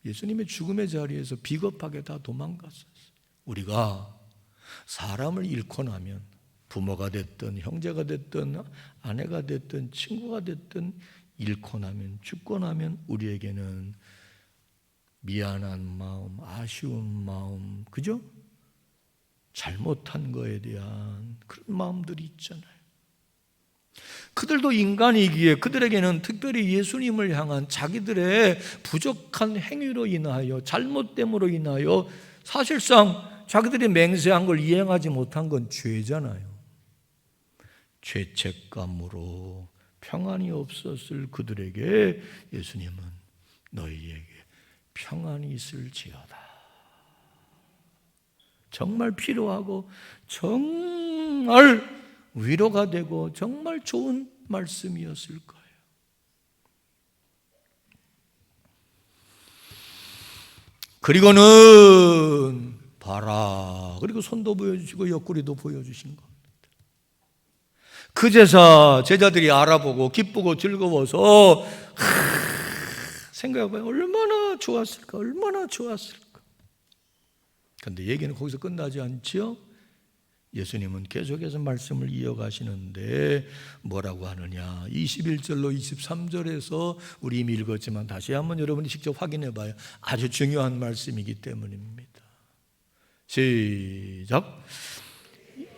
예수님의 죽음의 자리에서 비겁하게 다 도망갔었어요. 우리가 사람을 잃고 나면 부모가 됐든 형제가 됐든 아내가 됐든 친구가 됐든 잃고 나면 죽고 나면 우리에게는 미안한 마음, 아쉬운 마음, 그죠? 잘못한 거에 대한 그런 마음들이 있잖아요. 그들도 인간이기에 그들에게는 특별히 예수님을 향한 자기들의 부족한 행위로 인하여, 잘못됨으로 인하여 사실상 자기들이 맹세한 걸 이행하지 못한 건 죄잖아요. 죄책감으로 평안이 없었을 그들에게 예수님은 너희에게 평안이 있을지어다. 정말 필요하고 정말 위로가 되고 정말 좋은 말씀이었을 거예요. 그리고는 봐라. 그리고 손도 보여주시고 옆구리도 보여주신 겁니다. 그제서 제자들이 알아보고 기쁘고 즐거워서 생각해봐요. 얼마나 좋았을까? 얼마나 좋았을까? 그런데 얘기는 거기서 끝나지 않죠? 예수님은 계속해서 말씀을 이어가시는데 뭐라고 하느냐? 21절로 23절에서 우리 이미 읽었지만 다시 한번 여러분이 직접 확인해 봐요. 아주 중요한 말씀이기 때문입니다. 시작.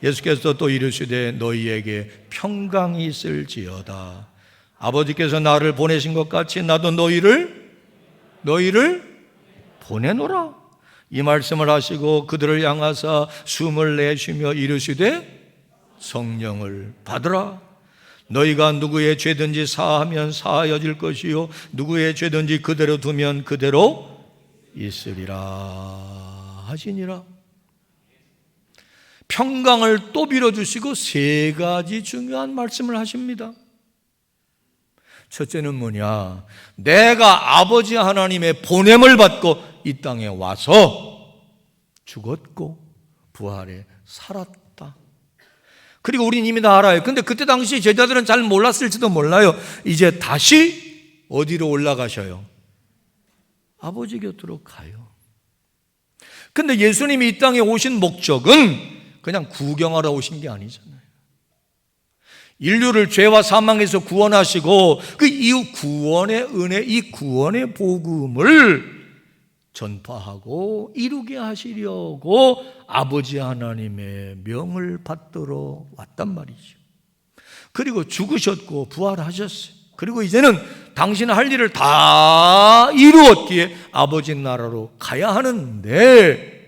예수께서 또 이르시되 너희에게 평강이 있을지어다. 아버지께서 나를 보내신 것 같이 나도 너희를 보내노라. 이 말씀을 하시고 그들을 향하사 숨을 내쉬며 이르시되 성령을 받으라. 너희가 누구의 죄든지 사하면 사하여질 것이요 누구의 죄든지 그대로 두면 그대로 있으리라 하시니라. 평강을 또 빌어주시고 세 가지 중요한 말씀을 하십니다. 첫째는 뭐냐? 내가 아버지 하나님의 보냄을 받고 이 땅에 와서 죽었고 부활해 살았다. 그리고 우린 이미 다 알아요. 근데 그때 당시 제자들은 잘 몰랐을지도 몰라요. 이제 다시 어디로 올라가셔요? 아버지 곁으로 가요. 근데 예수님이 이 땅에 오신 목적은 그냥 구경하러 오신 게 아니잖아요. 인류를 죄와 사망에서 구원하시고 그 이후 구원의 은혜, 이 구원의 복음을 전파하고 이루게 하시려고 아버지 하나님의 명을 받들어 왔단 말이죠. 그리고 죽으셨고 부활하셨어요. 그리고 이제는 당신 할 일을 다 이루었기에 아버지 나라로 가야 하는데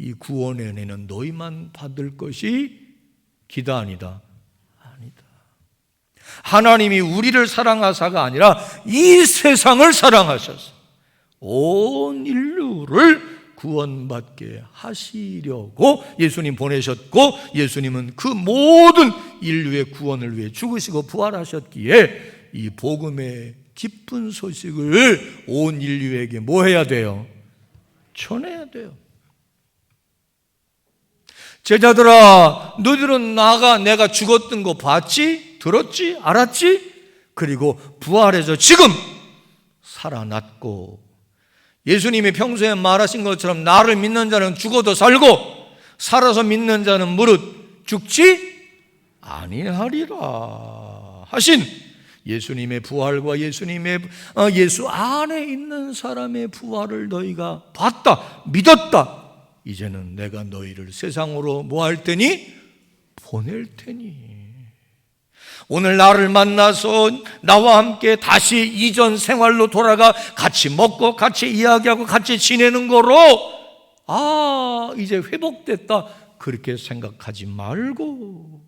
이 구원의 은혜는 너희만 받을 것이 기다 아니다. 아니다. 하나님이 우리를 사랑하사가 아니라 이 세상을 사랑하셔서 온 인류를 구원받게 하시려고 예수님 보내셨고 예수님은 그 모든 인류의 구원을 위해 죽으시고 부활하셨기에 이 복음의 기쁜 소식을 온 인류에게 뭐 해야 돼요? 전해야 돼요. 제자들아, 너희들은 내가 죽었던 거 봤지? 들었지? 알았지? 그리고 부활해서 지금 살아났고 예수님이 평소에 말하신 것처럼 나를 믿는 자는 죽어도 살고 살아서 믿는 자는 무릇 죽지 아니하리라 하신 예수님의 부활과 예수 안에 있는 사람의 부활을 너희가 봤다, 믿었다. 이제는 내가 너희를 세상으로 뭐 할 테니? 보낼 테니. 오늘 나를 만나서 나와 함께 다시 이전 생활로 돌아가 같이 먹고 같이 이야기하고 같이 지내는 거로 이제 회복됐다 그렇게 생각하지 말고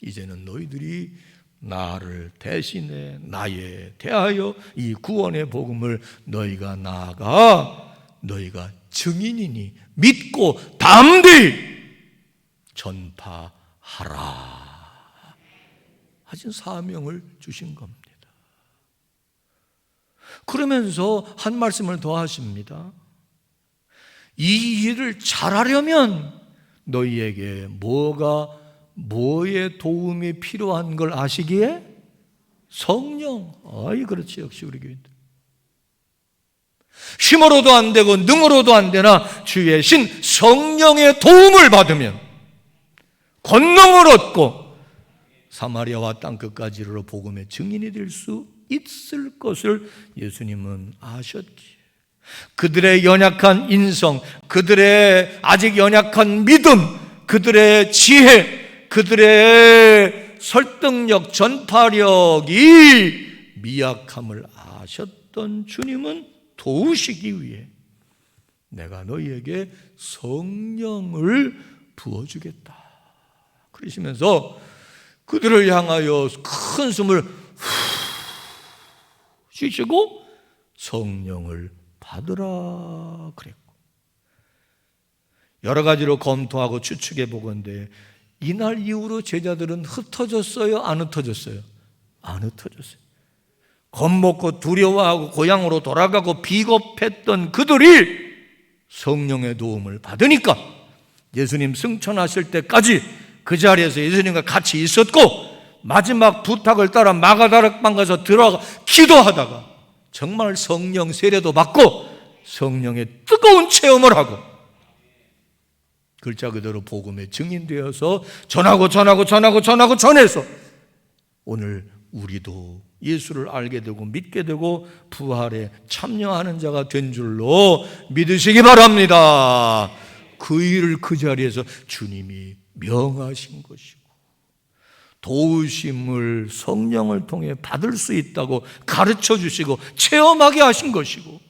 이제는 너희들이 나를 대신해 나에 대하여 이 구원의 복음을 너희가 나아가 너희가 증인이니 믿고 담대히 전파하라 하신 사명을 주신 겁니다. 그러면서 한 말씀을 더 하십니다. 이 일을 잘하려면 너희에게 뭐의 도움이 필요한 걸 아시기에? 성령. 그렇지. 역시 우리 교인들. 힘으로도 안 되고 능으로도 안 되나 주의 신 성령의 도움을 받으면 권능을 얻고 사마리아와 땅끝까지 이르러 복음의 증인이 될 수 있을 것을 예수님은 아셨기에 그들의 연약한 인성, 그들의 아직 연약한 믿음, 그들의 지혜, 그들의 설득력, 전파력이 미약함을 아셨던 주님은 도우시기 위해 내가 너희에게 성령을 부어주겠다 그러시면서 그들을 향하여 큰 숨을 쉬시고 성령을 받으라 그랬고, 여러 가지로 검토하고 추측해 보건대 이날 이후로 제자들은 흩어졌어요? 안 흩어졌어요? 안 흩어졌어요. 겁먹고 두려워하고 고향으로 돌아가고 비겁했던 그들이 성령의 도움을 받으니까 예수님 승천하실 때까지 그 자리에서 예수님과 같이 있었고, 마지막 부탁을 따라 마가다락방 가서 들어가 기도하다가 정말 성령 세례도 받고 성령의 뜨거운 체험을 하고 글자 그대로 복음의 증인되어서 전해서 오늘 우리도 예수를 알게 되고 믿게 되고 부활에 참여하는 자가 된 줄로 믿으시기 바랍니다. 그 일을 그 자리에서 주님이 명하신 것이고 도우심을 성령을 통해 받을 수 있다고 가르쳐 주시고 체험하게 하신 것이고,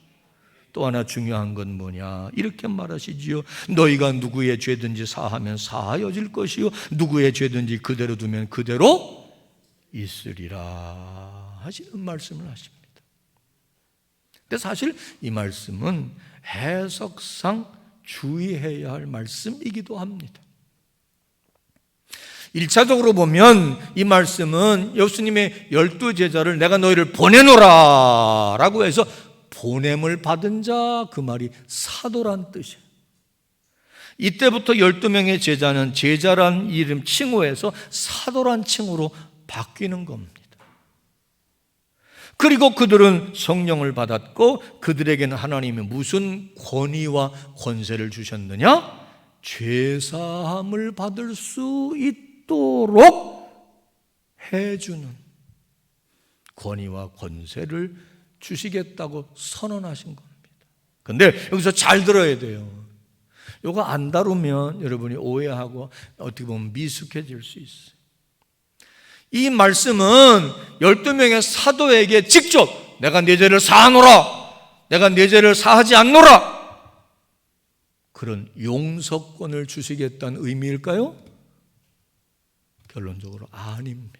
또 하나 중요한 건 뭐냐, 이렇게 말하시지요. 너희가 누구의 죄든지 사하면 사하여질 것이요 누구의 죄든지 그대로 두면 그대로 있으리라 하시는 말씀을 하십니다. 근데 사실 이 말씀은 해석상 주의해야 할 말씀이기도 합니다. 1차적으로 보면 이 말씀은 예수님의 12제자를 내가 너희를 보내노라 라고 해서 보냄을 받은 자, 그 말이 사도란 뜻이에요. 이때부터 12명의 제자는 제자란 이름 칭호에서 사도란 칭호로 바뀌는 겁니다. 그리고 그들은 성령을 받았고 그들에게는 하나님이 무슨 권위와 권세를 주셨느냐? 죄사함을 받을 수 있도록 해주는 권위와 권세를 주시겠다고 선언하신 겁니다. 그런데 여기서 잘 들어야 돼요. 이거 안 다루면 여러분이 오해하고 어떻게 보면 미숙해질 수 있어요. 이 말씀은 12명의 사도에게 직접 내가 네 죄를 사하노라, 내가 네 죄를 사하지 않노라, 그런 용서권을 주시겠다는 의미일까요? 결론적으로 아닙니다.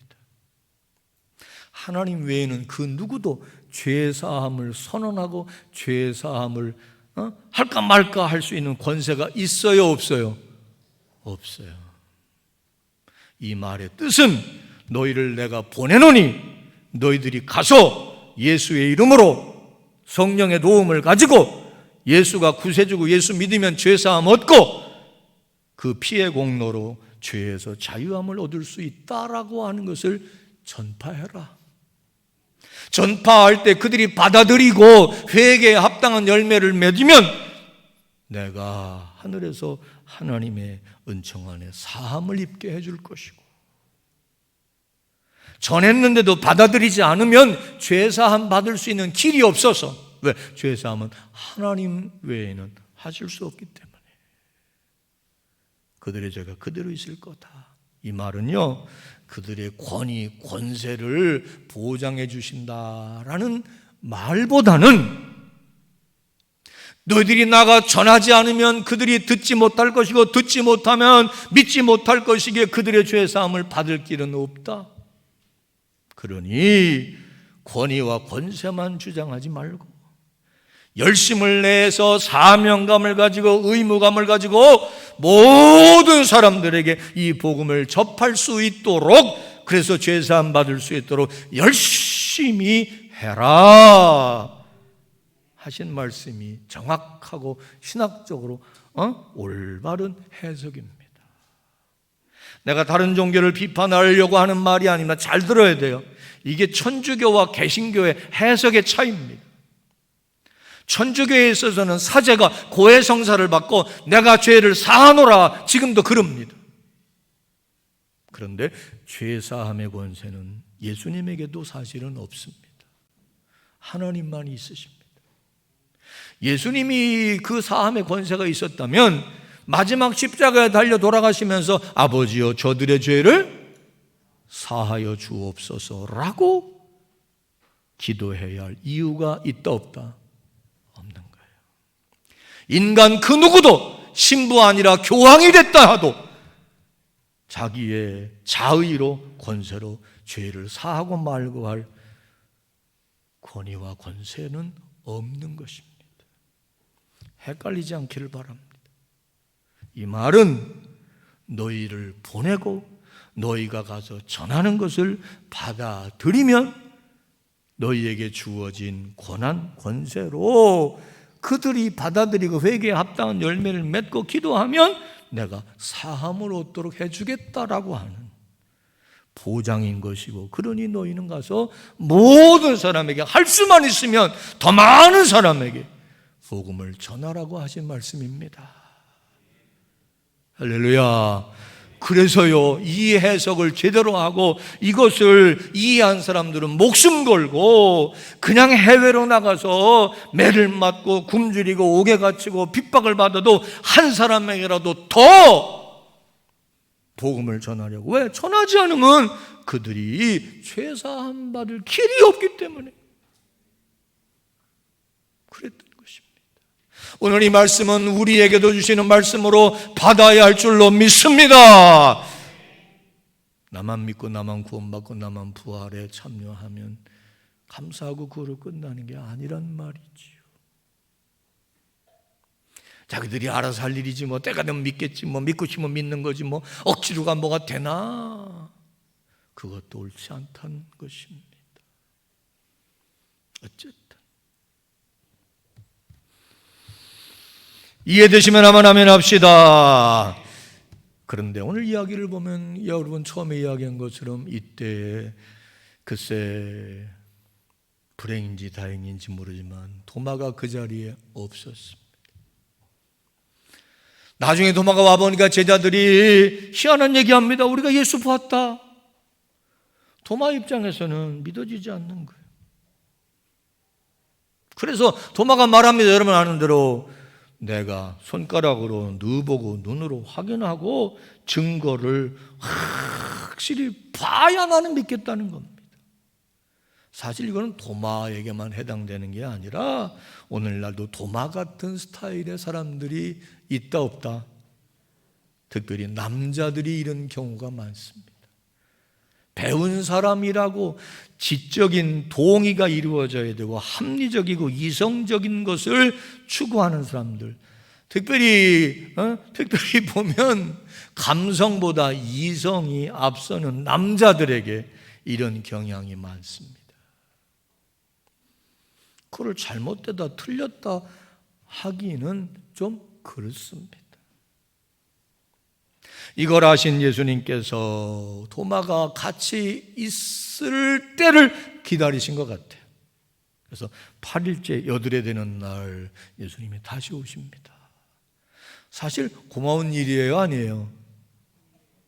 하나님 외에는 그 누구도 죄사함을 선언하고 죄사함을 할까 말까 할 수 있는 권세가 있어요, 없어요? 없어요. 이 말의 뜻은 너희를 내가 보내노니 너희들이 가서 예수의 이름으로 성령의 도움을 가지고 예수가 구세주고 예수 믿으면 죄사함 얻고 그 피의 공로로 죄에서 자유함을 얻을 수 있다라고 하는 것을 전파해라. 전파할 때 그들이 받아들이고 회개에 합당한 열매를 맺으면 내가 하늘에서 하나님의 은총 안에 사함을 입게 해줄 것이고, 전했는데도 받아들이지 않으면 죄사함 받을 수 있는 길이 없어서, 왜? 죄사함은 하나님 외에는 하실 수 없기 때문에 그들의 죄가 그대로 있을 거다. 이 말은요, 그들의 권위, 권세를 보장해 주신다라는 말보다는 너희들이 나가 전하지 않으면 그들이 듣지 못할 것이고 듣지 못하면 믿지 못할 것이기에 그들의 죄사함을 받을 길은 없다. 그러니 권위와 권세만 주장하지 말고 열심을 내서 사명감을 가지고 의무감을 가지고 모든 사람들에게 이 복음을 접할 수 있도록, 그래서 죄사함 받을 수 있도록 열심히 해라 하신 말씀이 정확하고 신학적으로 올바른 해석입니다. 내가 다른 종교를 비판하려고 하는 말이 아닙니다. 잘 들어야 돼요. 이게 천주교와 개신교의 해석의 차이입니다. 천주교에 있어서는 사제가 고해성사를 받고 내가 죄를 사하노라, 지금도 그럽니다. 그런데 죄사함의 권세는 예수님에게도 사실은 없습니다. 하나님만 있으십니다. 예수님이 그 사함의 권세가 있었다면 마지막 십자가에 달려 돌아가시면서 아버지여 저들의 죄를 사하여 주옵소서라고 기도해야 할 이유가 있다 없다? 없는 거예요. 인간 그 누구도 신부 아니라 교황이 됐다 하도 자기의 자의로 권세로 죄를 사하고 말고 할 권위와 권세는 없는 것입니다. 헷갈리지 않기를 바랍니다. 이 말은 너희를 보내고 너희가 가서 전하는 것을 받아들이면 너희에게 주어진 권한, 권세로 그들이 받아들이고 회개에 합당한 열매를 맺고 기도하면 내가 사함을 얻도록 해주겠다라고 하는 보장인 것이고, 그러니 너희는 가서 모든 사람에게 할 수만 있으면 더 많은 사람에게 복음을 전하라고 하신 말씀입니다. 할렐루야. 그래서요, 이 해석을 제대로 하고 이것을 이해한 사람들은 목숨 걸고 그냥 해외로 나가서 매를 맞고 굶주리고 옥에 갇히고 핍박을 받아도 한 사람에게라도 더 복음을 전하려고. 왜? 전하지 않으면 그들이 죄사함 받을 길이 없기 때문에 그랬던 것입니다. 오늘 이 말씀은 우리에게도 주시는 말씀으로 받아야 할 줄로 믿습니다. 나만 믿고 나만 구원받고 나만 부활에 참여하면 감사하고 그로 끝나는 게 아니란 말이지요. 자기들이 알아서 할 일이지 뭐, 때가 되면 믿겠지 뭐, 믿고 싶으면 믿는 거지 뭐, 억지로가 뭐가 되나? 그것도 옳지 않다는 것입니다. 어쨌든 이해되시면 아멘 합시다. 그런데 오늘 이야기를 보면 여러분 처음에 이야기한 것처럼 이때 글쎄 불행인지 다행인지 모르지만 도마가 그 자리에 없었습니다. 나중에 도마가 와보니까 제자들이 희한한 얘기합니다. 우리가 예수 봤다. 도마 입장에서는 믿어지지 않는 거예요. 그래서 도마가 말합니다. 여러분 아는 대로 내가 손가락으로 누보고 눈으로 확인하고 증거를 확실히 봐야 나는 믿겠다는 겁니다. 사실 이거는 도마에게만 해당되는 게 아니라 오늘날도 도마 같은 스타일의 사람들이 있다 없다? 특별히 남자들이 이런 경우가 많습니다. 배운 사람이라고 지적인 동의가 이루어져야 되고 합리적이고 이성적인 것을 추구하는 사람들, 특별히 보면 감성보다 이성이 앞서는 남자들에게 이런 경향이 많습니다. 그걸 잘못되다 틀렸다 하기는 좀 그렇습니다. 이걸 아신 예수님께서 도마가 같이 있을 때를 기다리신 것 같아요. 그래서 8일째 여드레 되는 날 예수님이 다시 오십니다. 사실 고마운 일이에요, 아니에요?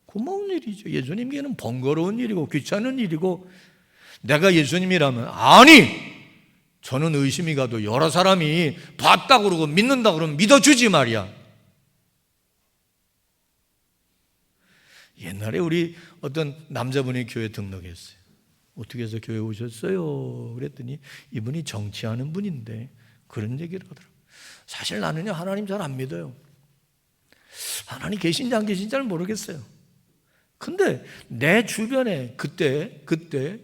고마운 일이죠. 예수님께는 번거로운 일이고 귀찮은 일이고, 내가 예수님이라면 아니 저는 의심이 가도 여러 사람이 봤다 그러고 믿는다 그러면 믿어주지 말이야. 옛날에 우리 어떤 남자분이 교회 등록했어요. 어떻게 해서 교회 오셨어요? 그랬더니 이분이 정치하는 분인데 그런 얘기를 하더라고요. 사실 나는요 하나님 잘 안 믿어요. 하나님 계신지 안 계신지 잘 모르겠어요. 근데 내 주변에 그때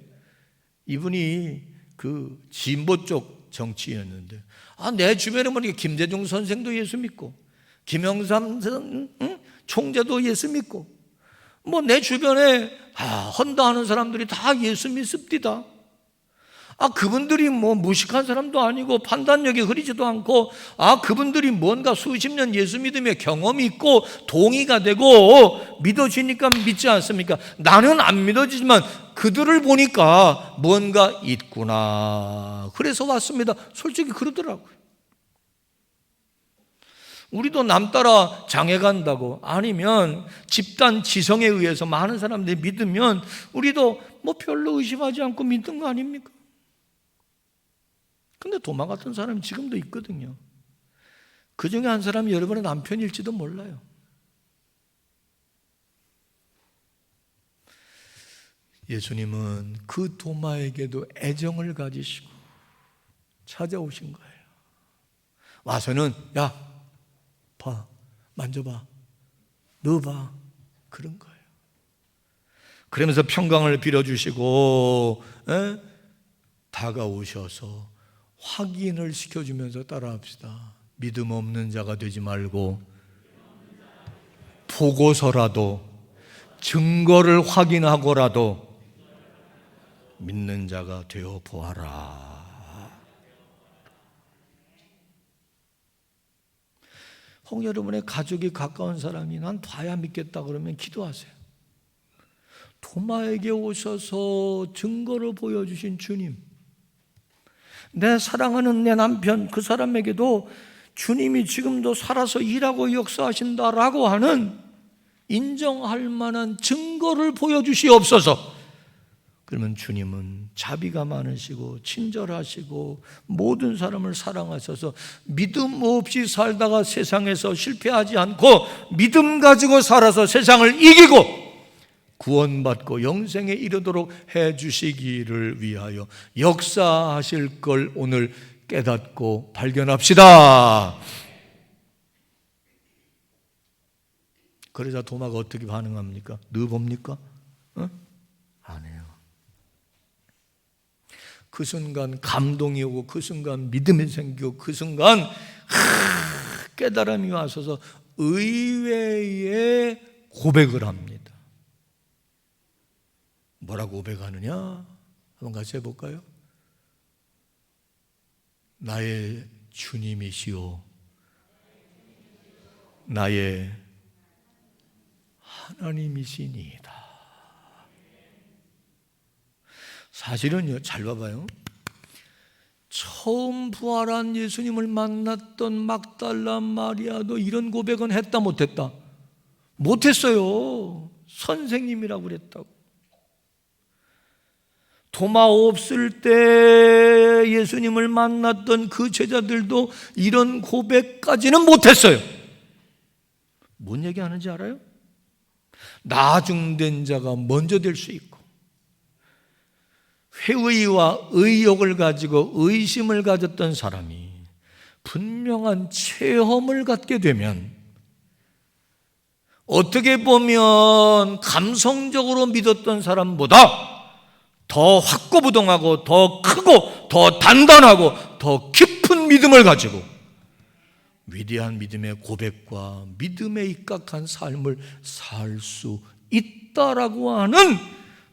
이분이 그 진보 쪽 정치였는데 내 주변에 보니까 김대중 선생도 예수 믿고 김영삼 총재도 예수 믿고 뭐 내 주변에 헌다하는 사람들이 다 예수 믿습니다. 그분들이 뭐 무식한 사람도 아니고 판단력이 흐리지도 않고 그분들이 뭔가 수십 년 예수 믿음의 경험이 있고 동의가 되고 믿어지니까 믿지 않습니까? 나는 안 믿어지지만 그들을 보니까 뭔가 있구나. 그래서 왔습니다. 솔직히 그러더라고요. 우리도 남 따라 장애 간다고 아니면 집단 지성에 의해서 많은 사람들이 믿으면 우리도 뭐 별로 의심하지 않고 믿는 거 아닙니까? 근데 도마 같은 사람이 지금도 있거든요. 그 중에 한 사람이 여러분의 남편일지도 몰라요. 예수님은 그 도마에게도 애정을 가지시고 찾아오신 거예요. 와서는 야, 봐, 만져봐, 넣어봐, 그런 거예요. 그러면서 평강을 빌어주시고 다가오셔서 확인을 시켜주면서 따라합시다. 믿음 없는 자가 되지 말고 보고서라도 증거를 확인하고라도 믿는 자가 되어 보아라. 혹 여러분의 가족이 가까운 사람이 난 봐야 믿겠다 그러면 기도하세요. 도마에게 오셔서 증거를 보여주신 주님, 내 사랑하는 내 남편 그 사람에게도 주님이 지금도 살아서 일하고 역사하신다라고 하는 인정할 만한 증거를 보여주시옵소서. 그러면 주님은 자비가 많으시고 친절하시고 모든 사람을 사랑하셔서 믿음 없이 살다가 세상에서 실패하지 않고 믿음 가지고 살아서 세상을 이기고 구원받고 영생에 이르도록 해주시기를 위하여 역사하실 걸 오늘 깨닫고 발견합시다. 그러자 도마가 어떻게 반응합니까? 넣어봅니까? 안 해요. 그 순간 감동이 오고 그 순간 믿음이 생기고 그 순간 깨달음이 와서서 의외의 고백을 합니다. 뭐라고 고백하느냐? 한번 같이 해볼까요? 나의 주님이시오, 나의 하나님이시니이다. 사실은요, 잘 봐봐요. 처음 부활한 예수님을 만났던 막달라 마리아도 이런 고백은 했다 못했다? 못했어요. 선생님이라고 그랬다고. 도마 없을 때 예수님을 만났던 그 제자들도 이런 고백까지는 못했어요. 뭔 얘기하는지 알아요? 나중된 자가 먼저 될 수 있고 회의와 의욕을 가지고 의심을 가졌던 사람이 분명한 체험을 갖게 되면 어떻게 보면 감성적으로 믿었던 사람보다 더 확고부동하고 더 크고 더 단단하고 더 깊은 믿음을 가지고 위대한 믿음의 고백과 믿음에 입각한 삶을 살 수 있다라고 하는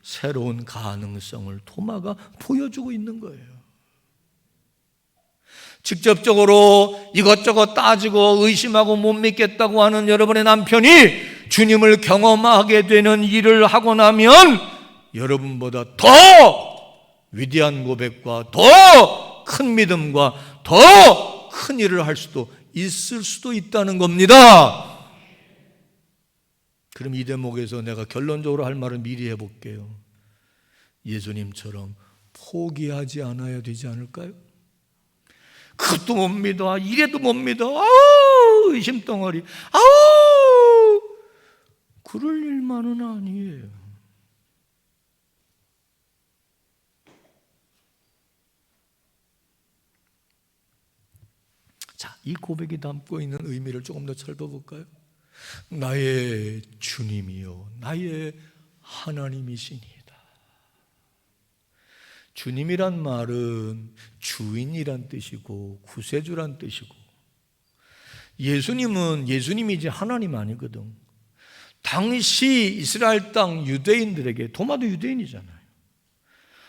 새로운 가능성을 도마가 보여주고 있는 거예요. 직접적으로 이것저것 따지고 의심하고 못 믿겠다고 하는 여러분의 남편이 주님을 경험하게 되는 일을 하고 나면 여러분보다 더 위대한 고백과 더 큰 믿음과 더 큰 일을 할 수도 있을 수도 있다는 겁니다. 그럼 이 대목에서 내가 결론적으로 할 말을 미리 해볼게요. 예수님처럼 포기하지 않아야 되지 않을까요? 그것도 못 믿어, 이래도 못 믿어, 아우 의심덩어리, 아우 그럴 일만은 아니에요. 자, 이 고백이 담고 있는 의미를 조금 더 살펴볼까요? 나의 주님이요 나의 하나님이시니이다. 주님이란 말은 주인이란 뜻이고 구세주란 뜻이고, 예수님이 이제 하나님 아니거든. 당시 이스라엘 땅 유대인들에게, 도마도 유대인이잖아요.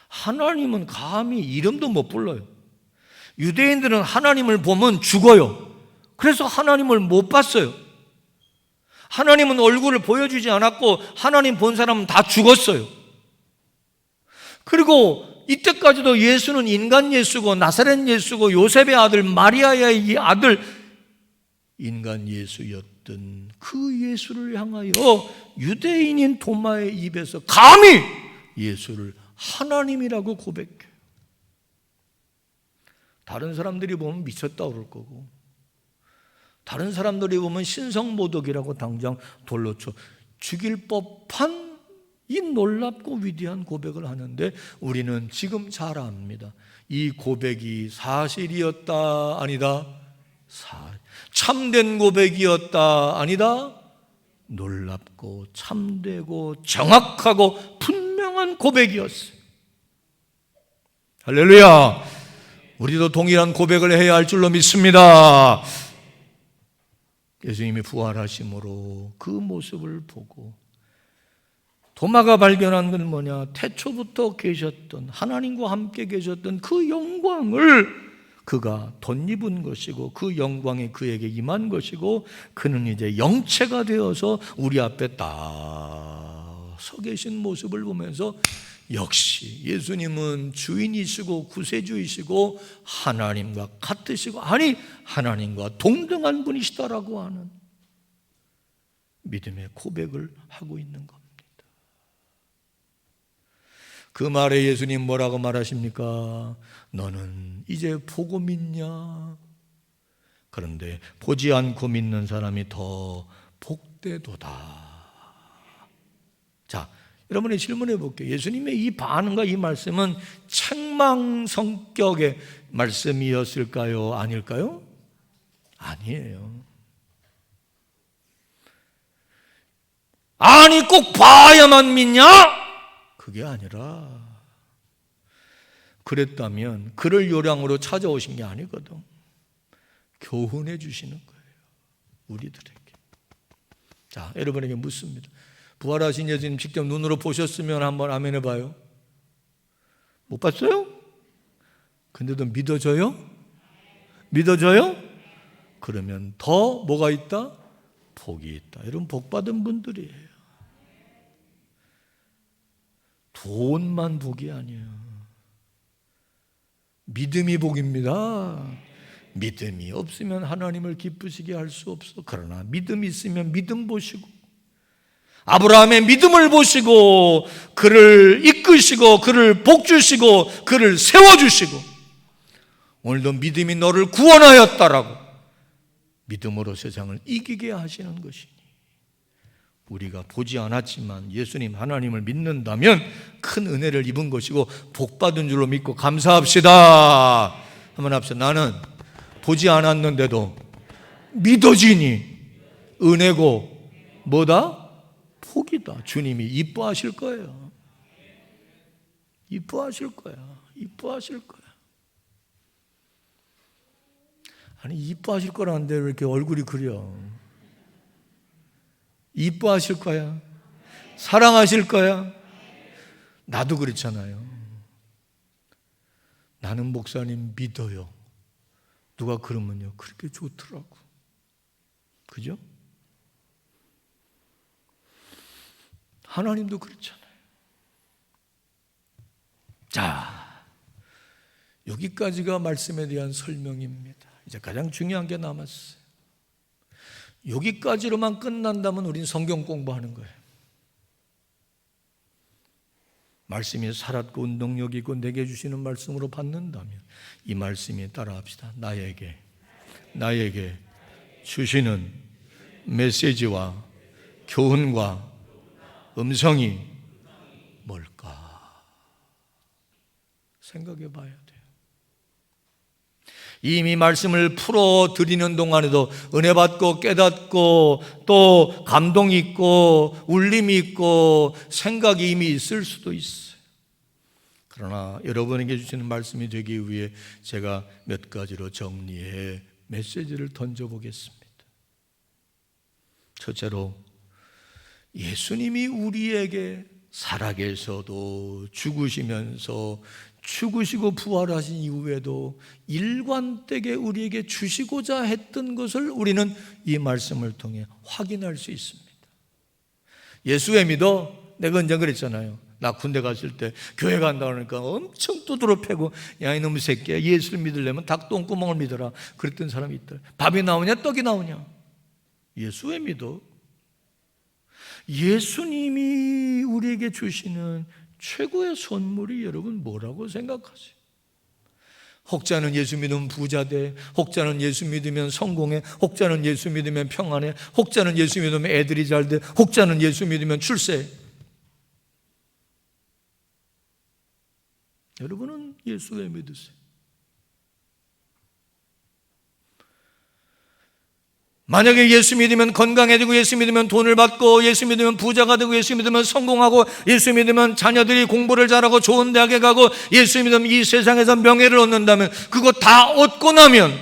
하나님은 감히 이름도 못 불러요. 유대인들은 하나님을 보면 죽어요. 그래서 하나님을 못 봤어요. 하나님은 얼굴을 보여주지 않았고 하나님 본 사람은 다 죽었어요. 그리고 이때까지도 예수는 인간 예수고 나사렛 예수고 요셉의 아들 마리아의 아들 인간 예수였던 그 예수를 향하여 유대인인 도마의 입에서 감히 예수를 하나님이라고 고백해요. 다른 사람들이 보면 미쳤다 그럴 거고, 다른 사람들이 보면 신성모독이라고 당장 돌로 쳐 죽일 법한 이 놀랍고 위대한 고백을 하는데, 우리는 지금 잘 압니다. 이 고백이 사실이었다 아니다? 참된 고백이었다 아니다? 놀랍고 참되고 정확하고 분명한 고백이었어요. 할렐루야. 우리도 동일한 고백을 해야 할 줄로 믿습니다. 예수님이 부활하심으로 그 모습을 보고 도마가 발견한 건 뭐냐? 태초부터 계셨던, 하나님과 함께 계셨던 그 영광을 그가 덧입은 것이고, 그 영광이 그에게 임한 것이고, 그는 이제 영체가 되어서 우리 앞에 딱 서 계신 모습을 보면서 역시 예수님은 주인이시고 구세주이시고 하나님과 같으시고, 아니 하나님과 동등한 분이시다라고 하는 믿음의 고백을 하고 있는 겁니다. 그 말에 예수님 뭐라고 말하십니까? 너는 이제 보고 믿냐? 그런데 보지 않고 믿는 사람이 더 복되도다. 자, 여러분이 질문해 볼게요. 예수님의 이 반응과 이 말씀은 책망 성격의 말씀이었을까요? 아닐까요? 아니에요. 아니 꼭 봐야만 믿냐? 그게 아니라, 그랬다면 그를 요량으로 찾아오신 게 아니거든. 교훈해 주시는 거예요, 우리들에게. 자, 여러분에게 묻습니다. 부활하신 예수님 직접 눈으로 보셨으면 한번 아멘 해봐요. 못 봤어요? 근데도 믿어져요? 믿어져요? 그러면 더 뭐가 있다? 복이 있다. 여러분, 복 받은 분들이에요. 돈만 복이 아니에요. 믿음이 복입니다. 믿음이 없으면 하나님을 기쁘시게 할 수 없어. 그러나 믿음이 있으면 믿음 보시고, 아브라함의 믿음을 보시고 그를 이끄시고 그를 복주시고 그를 세워주시고, 오늘도 믿음이 너를 구원하였다라고 믿음으로 세상을 이기게 하시는 것이니, 우리가 보지 않았지만 예수님 하나님을 믿는다면 큰 은혜를 입은 것이고 복받은 줄로 믿고 감사합시다. 한번 합시다. 나는 보지 않았는데도 믿어지니 은혜고 뭐다? 복이다. 주님이 이뻐하실 거예요. 이뻐하실 거야. 이뻐하실 거야. 아니, 이뻐하실 거라는데 왜 이렇게 얼굴이 그려? 이뻐하실 거야. 사랑하실 거야. 나도 그렇잖아요. 나는 목사님 믿어요. 누가 그러면요, 그렇게 좋더라고. 그죠? 하나님도 그렇잖아요. 자, 여기까지가 말씀에 대한 설명입니다. 이제 가장 중요한 게 남았어요. 여기까지로만 끝난다면 우린 성경 공부하는 거예요. 말씀이 살았고 운동력 있고 내게 주시는 말씀으로 받는다면 이 말씀에 따라합시다. 나에게 주시는 메시지와 교훈과 음성이 뭘까? 생각해 봐야 돼요. 이미 말씀을 풀어드리는 동안에도 은혜 받고 깨닫고 또 감동이 있고 울림이 있고 생각이 이미 있을 수도 있어요. 그러나 여러분에게 주시는 말씀이 되기 위해 제가 몇 가지로 정리해 메시지를 던져보겠습니다. 첫째로, 예수님이 우리에게 살아계셔도 죽으시면서 죽으시고 부활하신 이후에도 일관되게 우리에게 주시고자 했던 것을 우리는 이 말씀을 통해 확인할 수 있습니다. 예수에 믿어? 내가 언제 그랬잖아요. 나 군대 갔을 때 교회 간다 그러니까 엄청 두드러 패고, 야 이놈의 새끼야, 예수를 믿으려면 닭똥구멍을 믿어라 그랬던 사람이 있다. 밥이 나오냐 떡이 나오냐? 예수에 믿어? 예수님이 우리에게 주시는 최고의 선물이 여러분 뭐라고 생각하세요? 혹자는 예수 믿으면 부자 돼, 혹자는 예수 믿으면 성공해, 혹자는 예수 믿으면 평안해, 혹자는 예수 믿으면 애들이 잘 돼, 혹자는 예수 믿으면 출세해. 여러분은 예수 왜 믿으세요? 만약에 예수 믿으면 건강해지고, 예수 믿으면 돈을 받고, 예수 믿으면 부자가 되고, 예수 믿으면 성공하고, 예수 믿으면 자녀들이 공부를 잘하고 좋은 대학에 가고, 예수 믿으면 이 세상에서 명예를 얻는다면, 그거 다 얻고 나면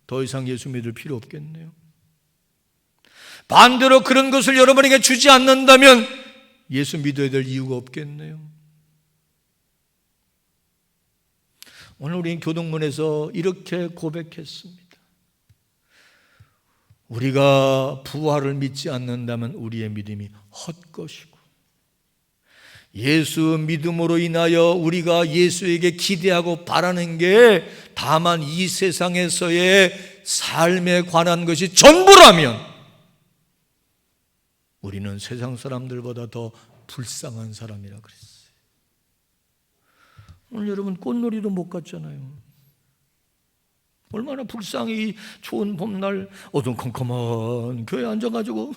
더 이상 예수 믿을 필요 없겠네요. 반대로 그런 것을 여러분에게 주지 않는다면 예수 믿어야 될 이유가 없겠네요. 오늘 우리 교동문에서 이렇게 고백했습니다. 우리가 부활을 믿지 않는다면 우리의 믿음이 헛것이고, 예수 믿음으로 인하여 우리가 예수에게 기대하고 바라는 게 다만 이 세상에서의 삶에 관한 것이 전부라면 우리는 세상 사람들보다 더 불쌍한 사람이라 그랬어요. 오늘 여러분 꽃놀이도 못 갔잖아요. 얼마나 불쌍해. 이 좋은 봄날 어두컴컴한 교회에 앉아가지고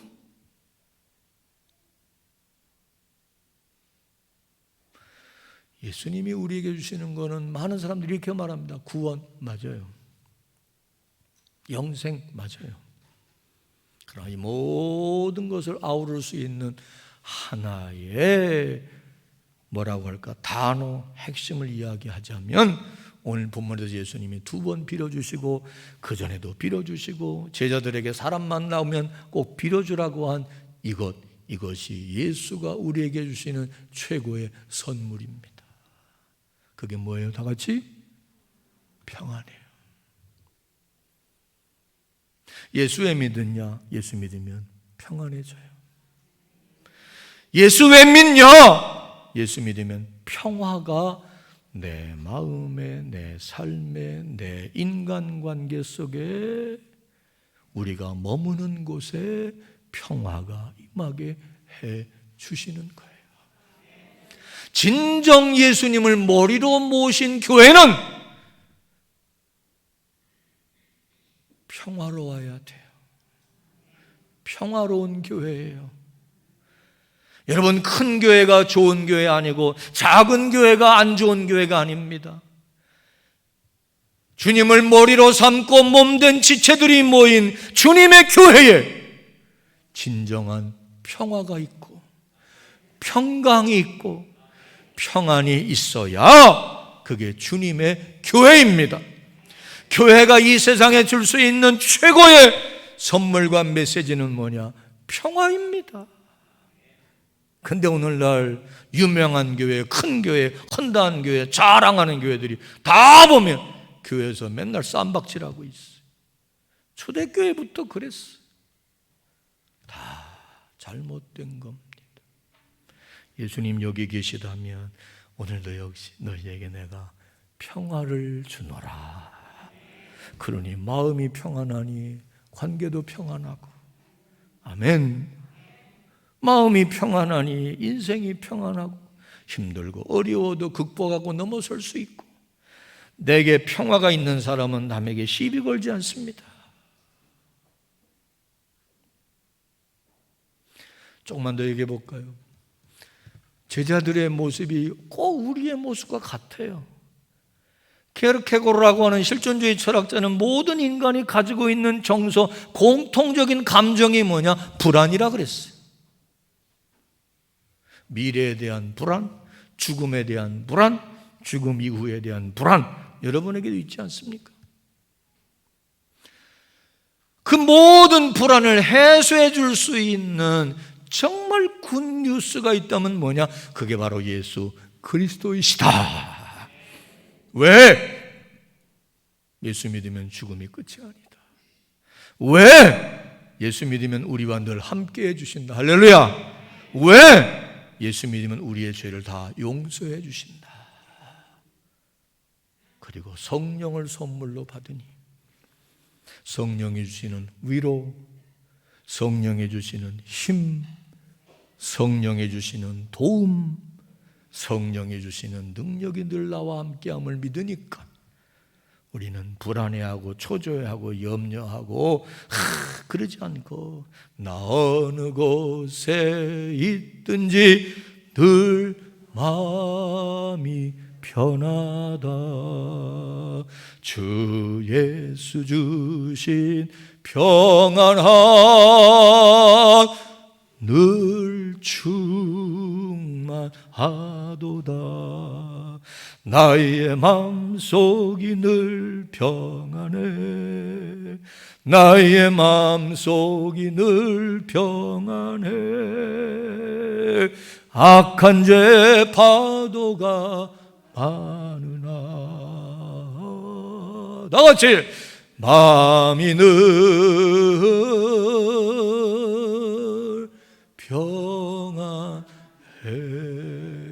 예수님이 우리에게 주시는 거는 많은 사람들이 이렇게 말합니다. 구원 맞아요. 영생 맞아요. 그러나 이 모든 것을 아우를 수 있는 하나의 뭐라고 할까 단어 핵심을 이야기하자면, 오늘 본문에서 예수님이 2번 빌어주시고 그전에도 빌어주시고 제자들에게 사람 만나면 꼭 빌어주라고 한 이것이 예수가 우리에게 주시는 최고의 선물입니다. 그게 뭐예요? 다 같이 평안이에요. 예수 왜 믿느냐? 예수 믿으면 평안해져요. 예수 왜 믿냐? 예수 믿으면 평화가 내 마음에, 내 삶에, 내 인간관계 속에, 우리가 머무는 곳에 평화가 임하게 해 주시는 거예요. 진정 예수님을 머리로 모신 교회는 평화로워야 돼요. 평화로운 교회예요. 여러분, 큰 교회가 좋은 교회 아니고 작은 교회가 안 좋은 교회가 아닙니다. 주님을 머리로 삼고 몸된 지체들이 모인 주님의 교회에 진정한 평화가 있고 평강이 있고 평안이 있어야 그게 주님의 교회입니다. 교회가 이 세상에 줄 수 있는 최고의 선물과 메시지는 뭐냐? 평화입니다. 근데 오늘날 유명한 교회, 큰 교회, 헌다한 교회, 자랑하는 교회들이 다 보면 교회에서 맨날 쌈박질하고 있어요. 초대교회부터 그랬어요. 다 잘못된 겁니다. 예수님 여기 계시다면 오늘도 역시 너희에게 내가 평화를 주노라. 그러니 마음이 평안하니 관계도 평안하고, 아멘. 마음이 평안하니 인생이 평안하고, 힘들고 어려워도 극복하고 넘어설 수 있고, 내게 평화가 있는 사람은 남에게 시비 걸지 않습니다. 조금만 더 얘기해 볼까요? 제자들의 모습이 꼭 우리의 모습과 같아요. 케르케고르라고 하는 실존주의 철학자는 모든 인간이 가지고 있는 정서, 공통적인 감정이 뭐냐? 불안이라 그랬어요. 미래에 대한 불안, 죽음에 대한 불안, 죽음 이후에 대한 불안, 여러분에게도 있지 않습니까? 그 모든 불안을 해소해 줄 수 있는 정말 굿뉴스가 있다면 뭐냐? 그게 바로 예수 그리스도이시다. 왜? 예수 믿으면 죽음이 끝이 아니다. 왜? 예수 믿으면 우리와 늘 함께 해주신다. 할렐루야. 왜? 예수 믿으면 우리의 죄를 다 용서해 주신다. 그리고 성령을 선물로 받으니 성령이 주시는 위로, 성령이 주시는 힘, 성령이 주시는 도움, 성령이 주시는 능력이 늘 나와 함께함을 믿으니까 우리는 불안해하고 초조해하고 염려하고 그러지 않고 나 어느 곳에 있든지 늘 마음이 편하다. 주 예수 주신 평안함 늘 충만하도다. 나의 마음속이 늘 평안해. 나의 마음속이 늘 평안해. 악한 죄 파도가 많으나 다같이 마음이 늘 평안해.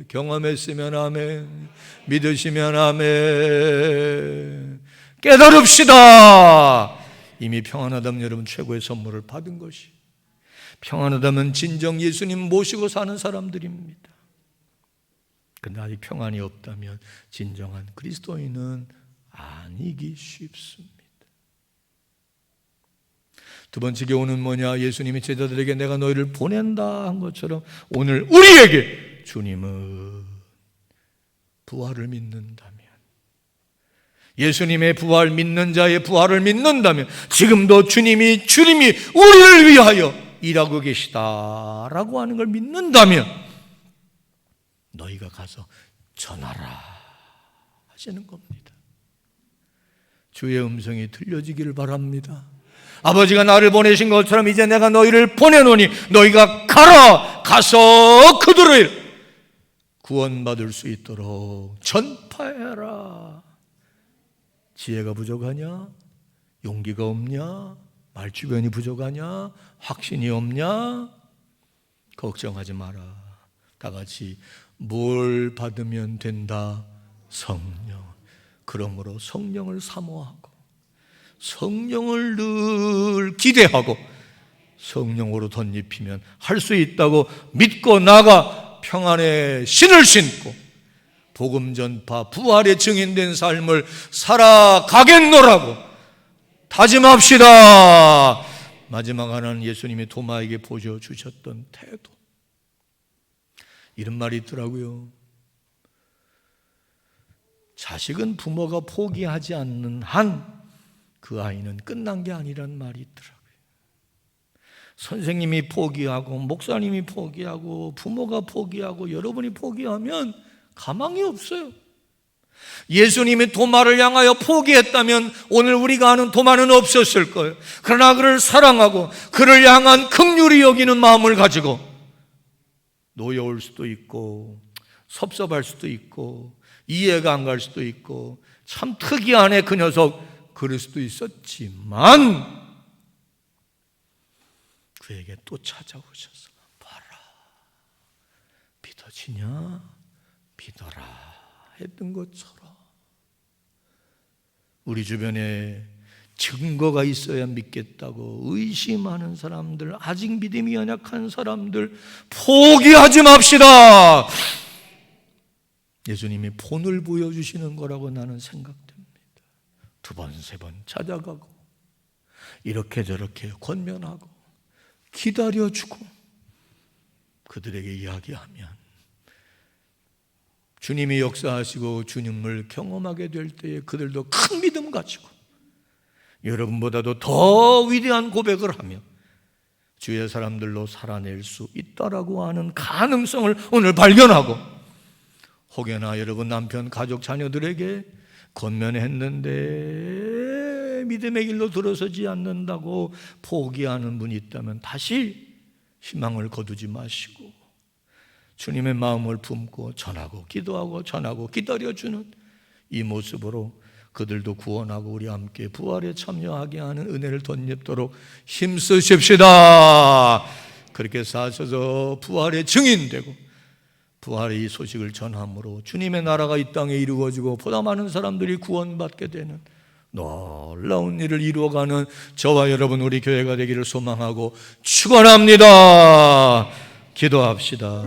경험했으면 아멘, 믿으시면 아멘. 깨달읍시다. 이미 평안하다면 여러분 최고의 선물을 받은 것이, 평안하다면 진정 예수님 모시고 사는 사람들입니다. 그런데 아직 평안이 없다면 진정한 그리스도인은 아니기 쉽습니다. 두 번째 교훈은 뭐냐? 예수님이 제자들에게 내가 너희를 보낸다 한 것처럼 오늘 우리에게 주님은 부활을 믿는다면, 예수님의 부활 믿는 자의 부활을 믿는다면, 지금도 주님이 우리를 위하여 일하고 계시다라고 하는 걸 믿는다면 너희가 가서 전하라 하시는 겁니다. 주의 음성이 들려지기를 바랍니다. 아버지가 나를 보내신 것처럼 이제 내가 너희를 보내노니 너희가 가서 그들을 구원받을 수 있도록 전파해라. 지혜가 부족하냐? 용기가 없냐? 말주변이 부족하냐? 확신이 없냐? 걱정하지 마라. 다 같이 뭘 받으면 된다? 성령. 그러므로 성령을 사모하고 성령을 늘 기대하고 성령으로 덧입히면 할 수 있다고 믿고 나가 평안의 신을 신고 복음 전파, 부활의 증인된 삶을 살아가겠노라고 다짐합시다. 마지막 하나는 예수님이 도마에게 보여주셨던 태도. 이런 말이 있더라고요. 자식은 부모가 포기하지 않는 한 그 아이는 끝난 게 아니란 말이 있더라고요. 선생님이 포기하고 목사님이 포기하고 부모가 포기하고 여러분이 포기하면 가망이 없어요. 예수님이 도마를 향하여 포기했다면 오늘 우리가 아는 도마는 없었을 거예요. 그러나 그를 사랑하고 그를 향한 긍휼히 여기는 마음을 가지고 노여울 수도 있고 섭섭할 수도 있고 이해가 안 갈 수도 있고 참 특이하네 그 녀석 그럴 수도 있었지만 그에게 또 찾아오셔서 봐라, 믿어지냐? 믿어라 했던 것처럼 우리 주변에 증거가 있어야 믿겠다고 의심하는 사람들, 아직 믿음이 연약한 사람들 포기하지 맙시다. 예수님이 본을 보여주시는 거라고 나는 생각됩니다. 두 번, 세 번 찾아가고 이렇게 저렇게 권면하고 기다려주고 그들에게 이야기하면 주님이 역사하시고 주님을 경험하게 될 때에 그들도 큰 믿음 가지고 여러분보다도 더 위대한 고백을 하며 주의 사람들로 살아낼 수 있다라고 하는 가능성을 오늘 발견하고, 혹여나 여러분 남편, 가족, 자녀들에게 권면했는데 믿음의 길로 들어서지 않는다고 포기하는 분이 있다면 다시 희망을 거두지 마시고 주님의 마음을 품고 전하고 기도하고 전하고 기다려주는 이 모습으로 그들도 구원하고 우리 함께 부활에 참여하게 하는 은혜를 덧입도록 힘쓰십시다. 그렇게 사셔서 부활의 증인되고 부활의 이 소식을 전함으로 주님의 나라가 이 땅에 이루어지고 보다 많은 사람들이 구원받게 되는 놀라운 일을 이루어가는 저와 여러분 우리 교회가 되기를 소망하고 축원합니다. 기도합시다.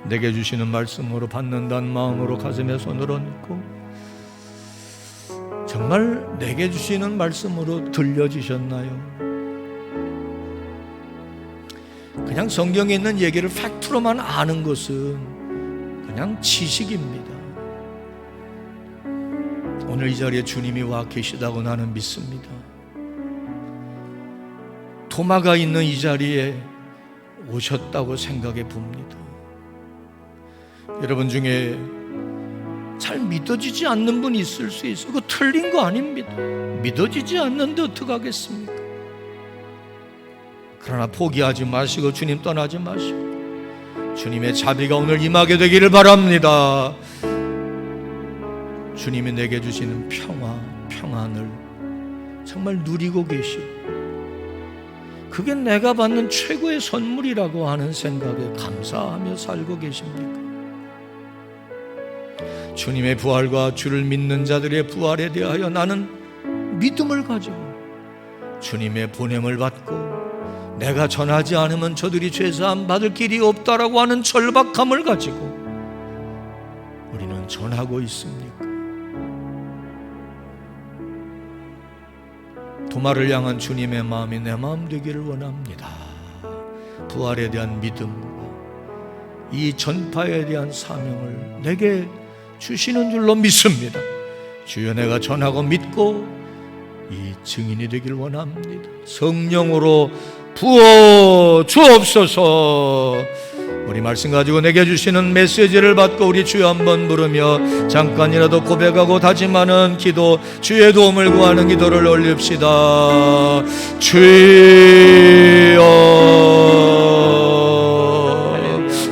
내게 주시는 말씀으로 받는다는 마음으로 가슴에 손을 얹고, 정말 내게 주시는 말씀으로 들려지셨나요? 그냥 성경에 있는 얘기를 팩트로만 아는 것은 그냥 지식입니다. 오늘 이 자리에 주님이 와 계시다고 나는 믿습니다. 도마가 있는 이 자리에 오셨다고 생각해 봅니다. 여러분 중에 잘 믿어지지 않는 분이 있을 수 있어요. 그거 틀린 거 아닙니다. 믿어지지 않는데 어떡하겠습니까? 그러나 포기하지 마시고 주님 떠나지 마시고 주님의 자비가 오늘 임하게 되기를 바랍니다. 주님이 내게 주시는 평안을 정말 누리고 계시고 그게 내가 받는 최고의 선물이라고 하는 생각에 감사하며 살고 계십니까? 주님의 부활과 주를 믿는 자들의 부활에 대하여 나는 믿음을 가지고 주님의 보냄을 받고 내가 전하지 않으면 저들이 죄사함 받을 길이 없다라고 하는 절박함을 가지고 우리는 전하고 있습니까? 도마를 향한 주님의 마음이 내 마음 되기를 원합니다. 부활에 대한 믿음과 이 전파에 대한 사명을 내게 주시는 줄로 믿습니다. 주여 내가 전하고 믿고 이 증인이 되길 원합니다. 성령으로 부어 주옵소서. 우리 말씀 가지고 내게 주시는 메시지를 받고 우리 주여 한번 부르며 잠깐이라도 고백하고 다짐하는 기도, 주의 도움을 구하는 기도를 올립시다. 주여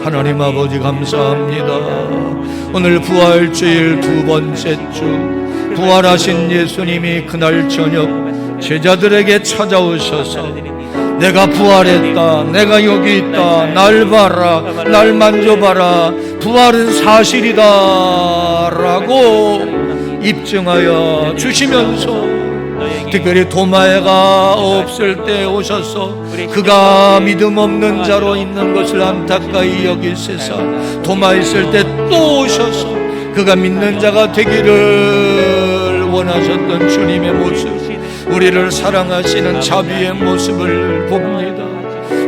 하나님 아버지 감사합니다. 오늘 부활주일 두 번째 주 부활하신 예수님이 그날 저녁 제자들에게 찾아오셔서 내가 부활했다, 내가 여기 있다, 날 봐라, 날 만져봐라, 부활은 사실이다 라고 입증하여 주시면서 특별히 도마가 없을 때 오셔서 그가 믿음 없는 자로 있는 것을 안타까이 여기시사 도마 있을 때 또 오셔서 그가 믿는 자가 되기를 원하셨던 주님의 모습, 우리를 사랑하시는 자비의 모습을 봅니다.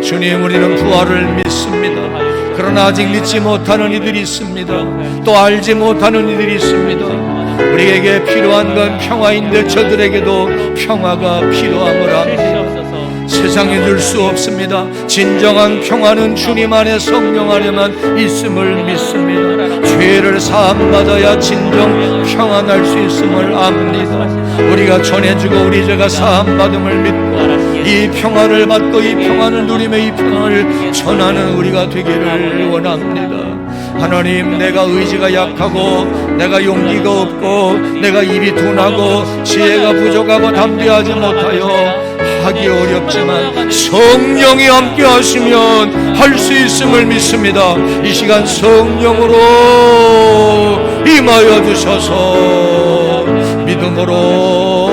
주님, 우리는 부활을 믿습니다. 그러나 아직 믿지 못하는 이들이 있습니다. 또 알지 못하는 이들이 있습니다. 우리에게 필요한 건 평화인데 저들에게도 평화가 필요함을 압니다. 세상에 줄 수 없습니다. 진정한 평화는 주님 안에 성령 안에만 있음을 믿습니다. 죄를 사함받아야 진정 평안할 수 있음을 압니다. 우리가 전해주고 우리 죄가 사함받음을 믿고 이 평화를 받고 이 평안을 누리며 이 평안을 전하는 우리가 되기를 원합니다. 하나님, 내가 의지가 약하고 내가 용기가 없고 내가 입이 둔하고 지혜가 부족하고 담대하지 못하여 하기 어렵지만 성령이 함께 하시면 할 수 있음을 믿습니다. 이 시간 성령으로 임하여 주셔서 믿음으로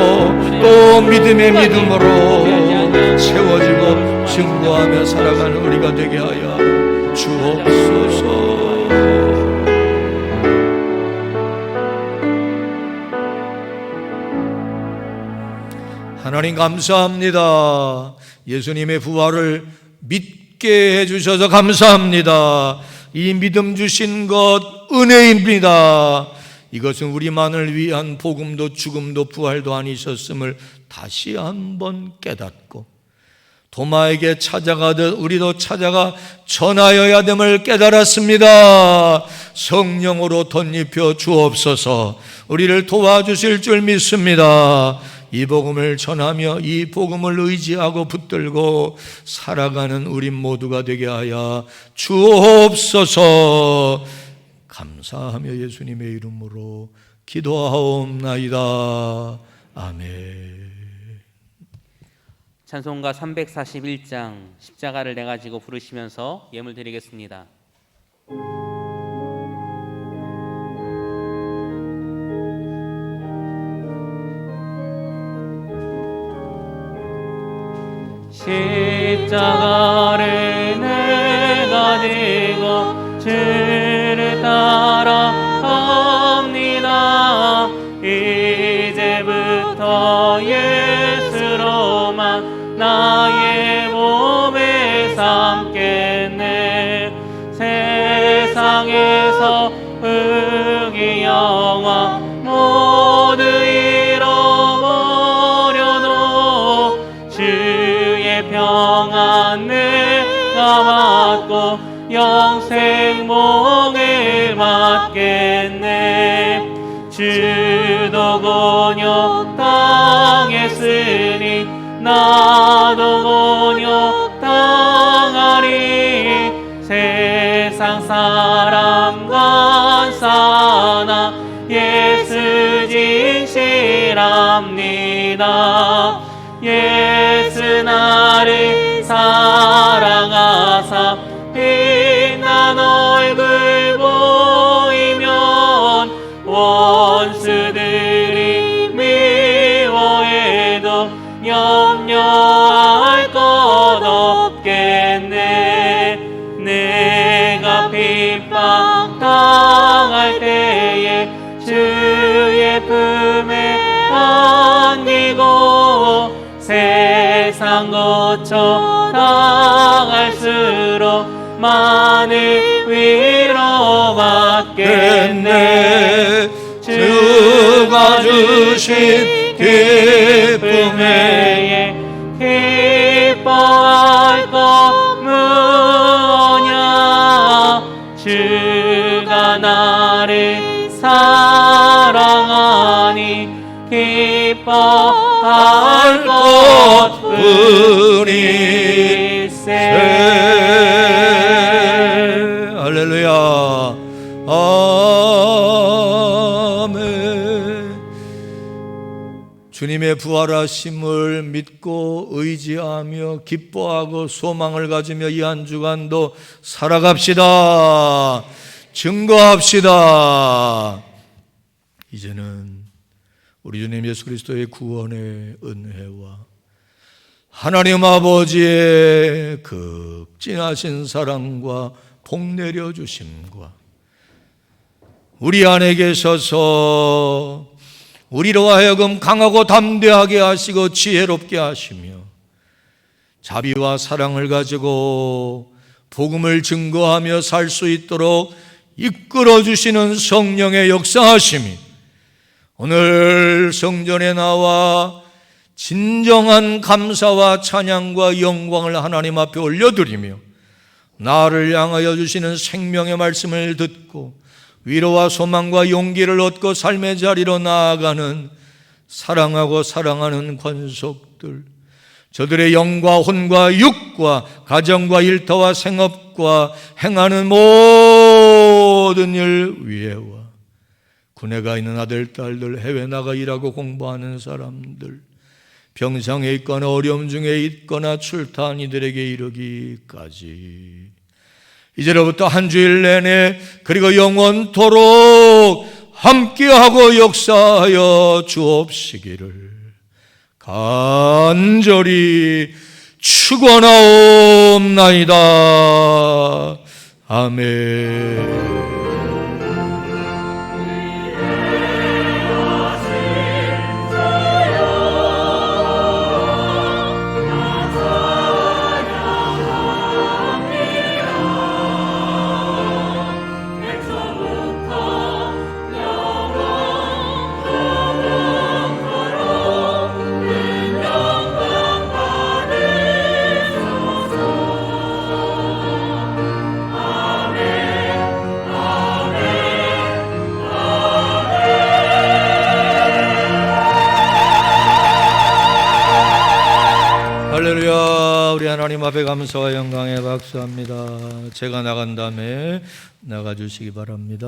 또 믿음의 믿음으로 세워지고 증거하며 살아가는 우리가 되게 하여 주옵소서. 하나님 감사합니다. 예수님의 부활을 믿게 해주셔서 감사합니다. 이 믿음 주신 것 은혜입니다. 이것은 우리만을 위한 복음도 죽음도 부활도 아니셨음을 다시 한번 깨닫고 도마에게 찾아가듯 우리도 찾아가 전하여야 됨을 깨달았습니다. 성령으로 덧입혀 주옵소서. 우리를 도와주실 줄 믿습니다. 이 복음을 전하며 이 복음을 의지하고 붙들고 살아가는 우리 모두가 되게 하여 주옵소서. 감사하며 예수님의 이름으로 기도하옵나이다. 아멘. 찬송가 341장 십자가를 내가 지고 부르시면서 예물 드리겠습니다. 십자가를 내가 지고 주를 따라갑니다. 이제부터 예수로만 나의 몸에 삼겠네. 세상에서 의의 영광 모두 잃어버려도 주의 평안 내가 받고 영생 목을 맡겠네. 주도 곤욕 당했으니 나도 곤욕 당하리. 세상 사람 간사나 예수 진실합니다. 예수 나를 사랑하사 빛난 얼굴 보이면 원수들이 미워해도 염려할 것 없겠네. 내가 핍박 당할 때에 주의 품에 안기고 세상 거쳐 당할수록 많은 위로받겠네. 주가 주신 기쁨에 기뻐할 것 무엇냐. 주가 나를 사랑하니 기뻐할 것뿐이세. 할렐루야. 아멘. 주님의 부활하심을 믿고 의지하며 기뻐하고 소망을 가지며 이 한 주간도 살아갑시다. 증거합시다. 이제는 우리 주님 예수 그리스도의 구원의 은혜와 하나님 아버지의 극진하신 사랑과 복 내려주심과 우리 안에 계셔서 우리로 하여금 강하고 담대하게 하시고 지혜롭게 하시며 자비와 사랑을 가지고 복음을 증거하며 살 수 있도록 이끌어 주시는 성령의 역사하심이 오늘 성전에 나와 진정한 감사와 찬양과 영광을 하나님 앞에 올려드리며 나를 향하여 주시는 생명의 말씀을 듣고 위로와 소망과 용기를 얻고 삶의 자리로 나아가는 사랑하고 사랑하는 권속들, 저들의 영과 혼과 육과 가정과 일터와 생업과 행하는 모든 일 위에와 군에 가 있는 아들, 딸들, 해외 나가 일하고 공부하는 사람들, 병상에 있거나 어려움 중에 있거나 출타한 이들에게 이르기까지 이제로부터 한 주일 내내 그리고 영원토록 함께하고 역사하여 주옵시기를 간절히 축원하옵나이다. 아멘. 앞에 감사와 영광에 박수합니다. 제가 나간 다음에 나가주시기 바랍니다.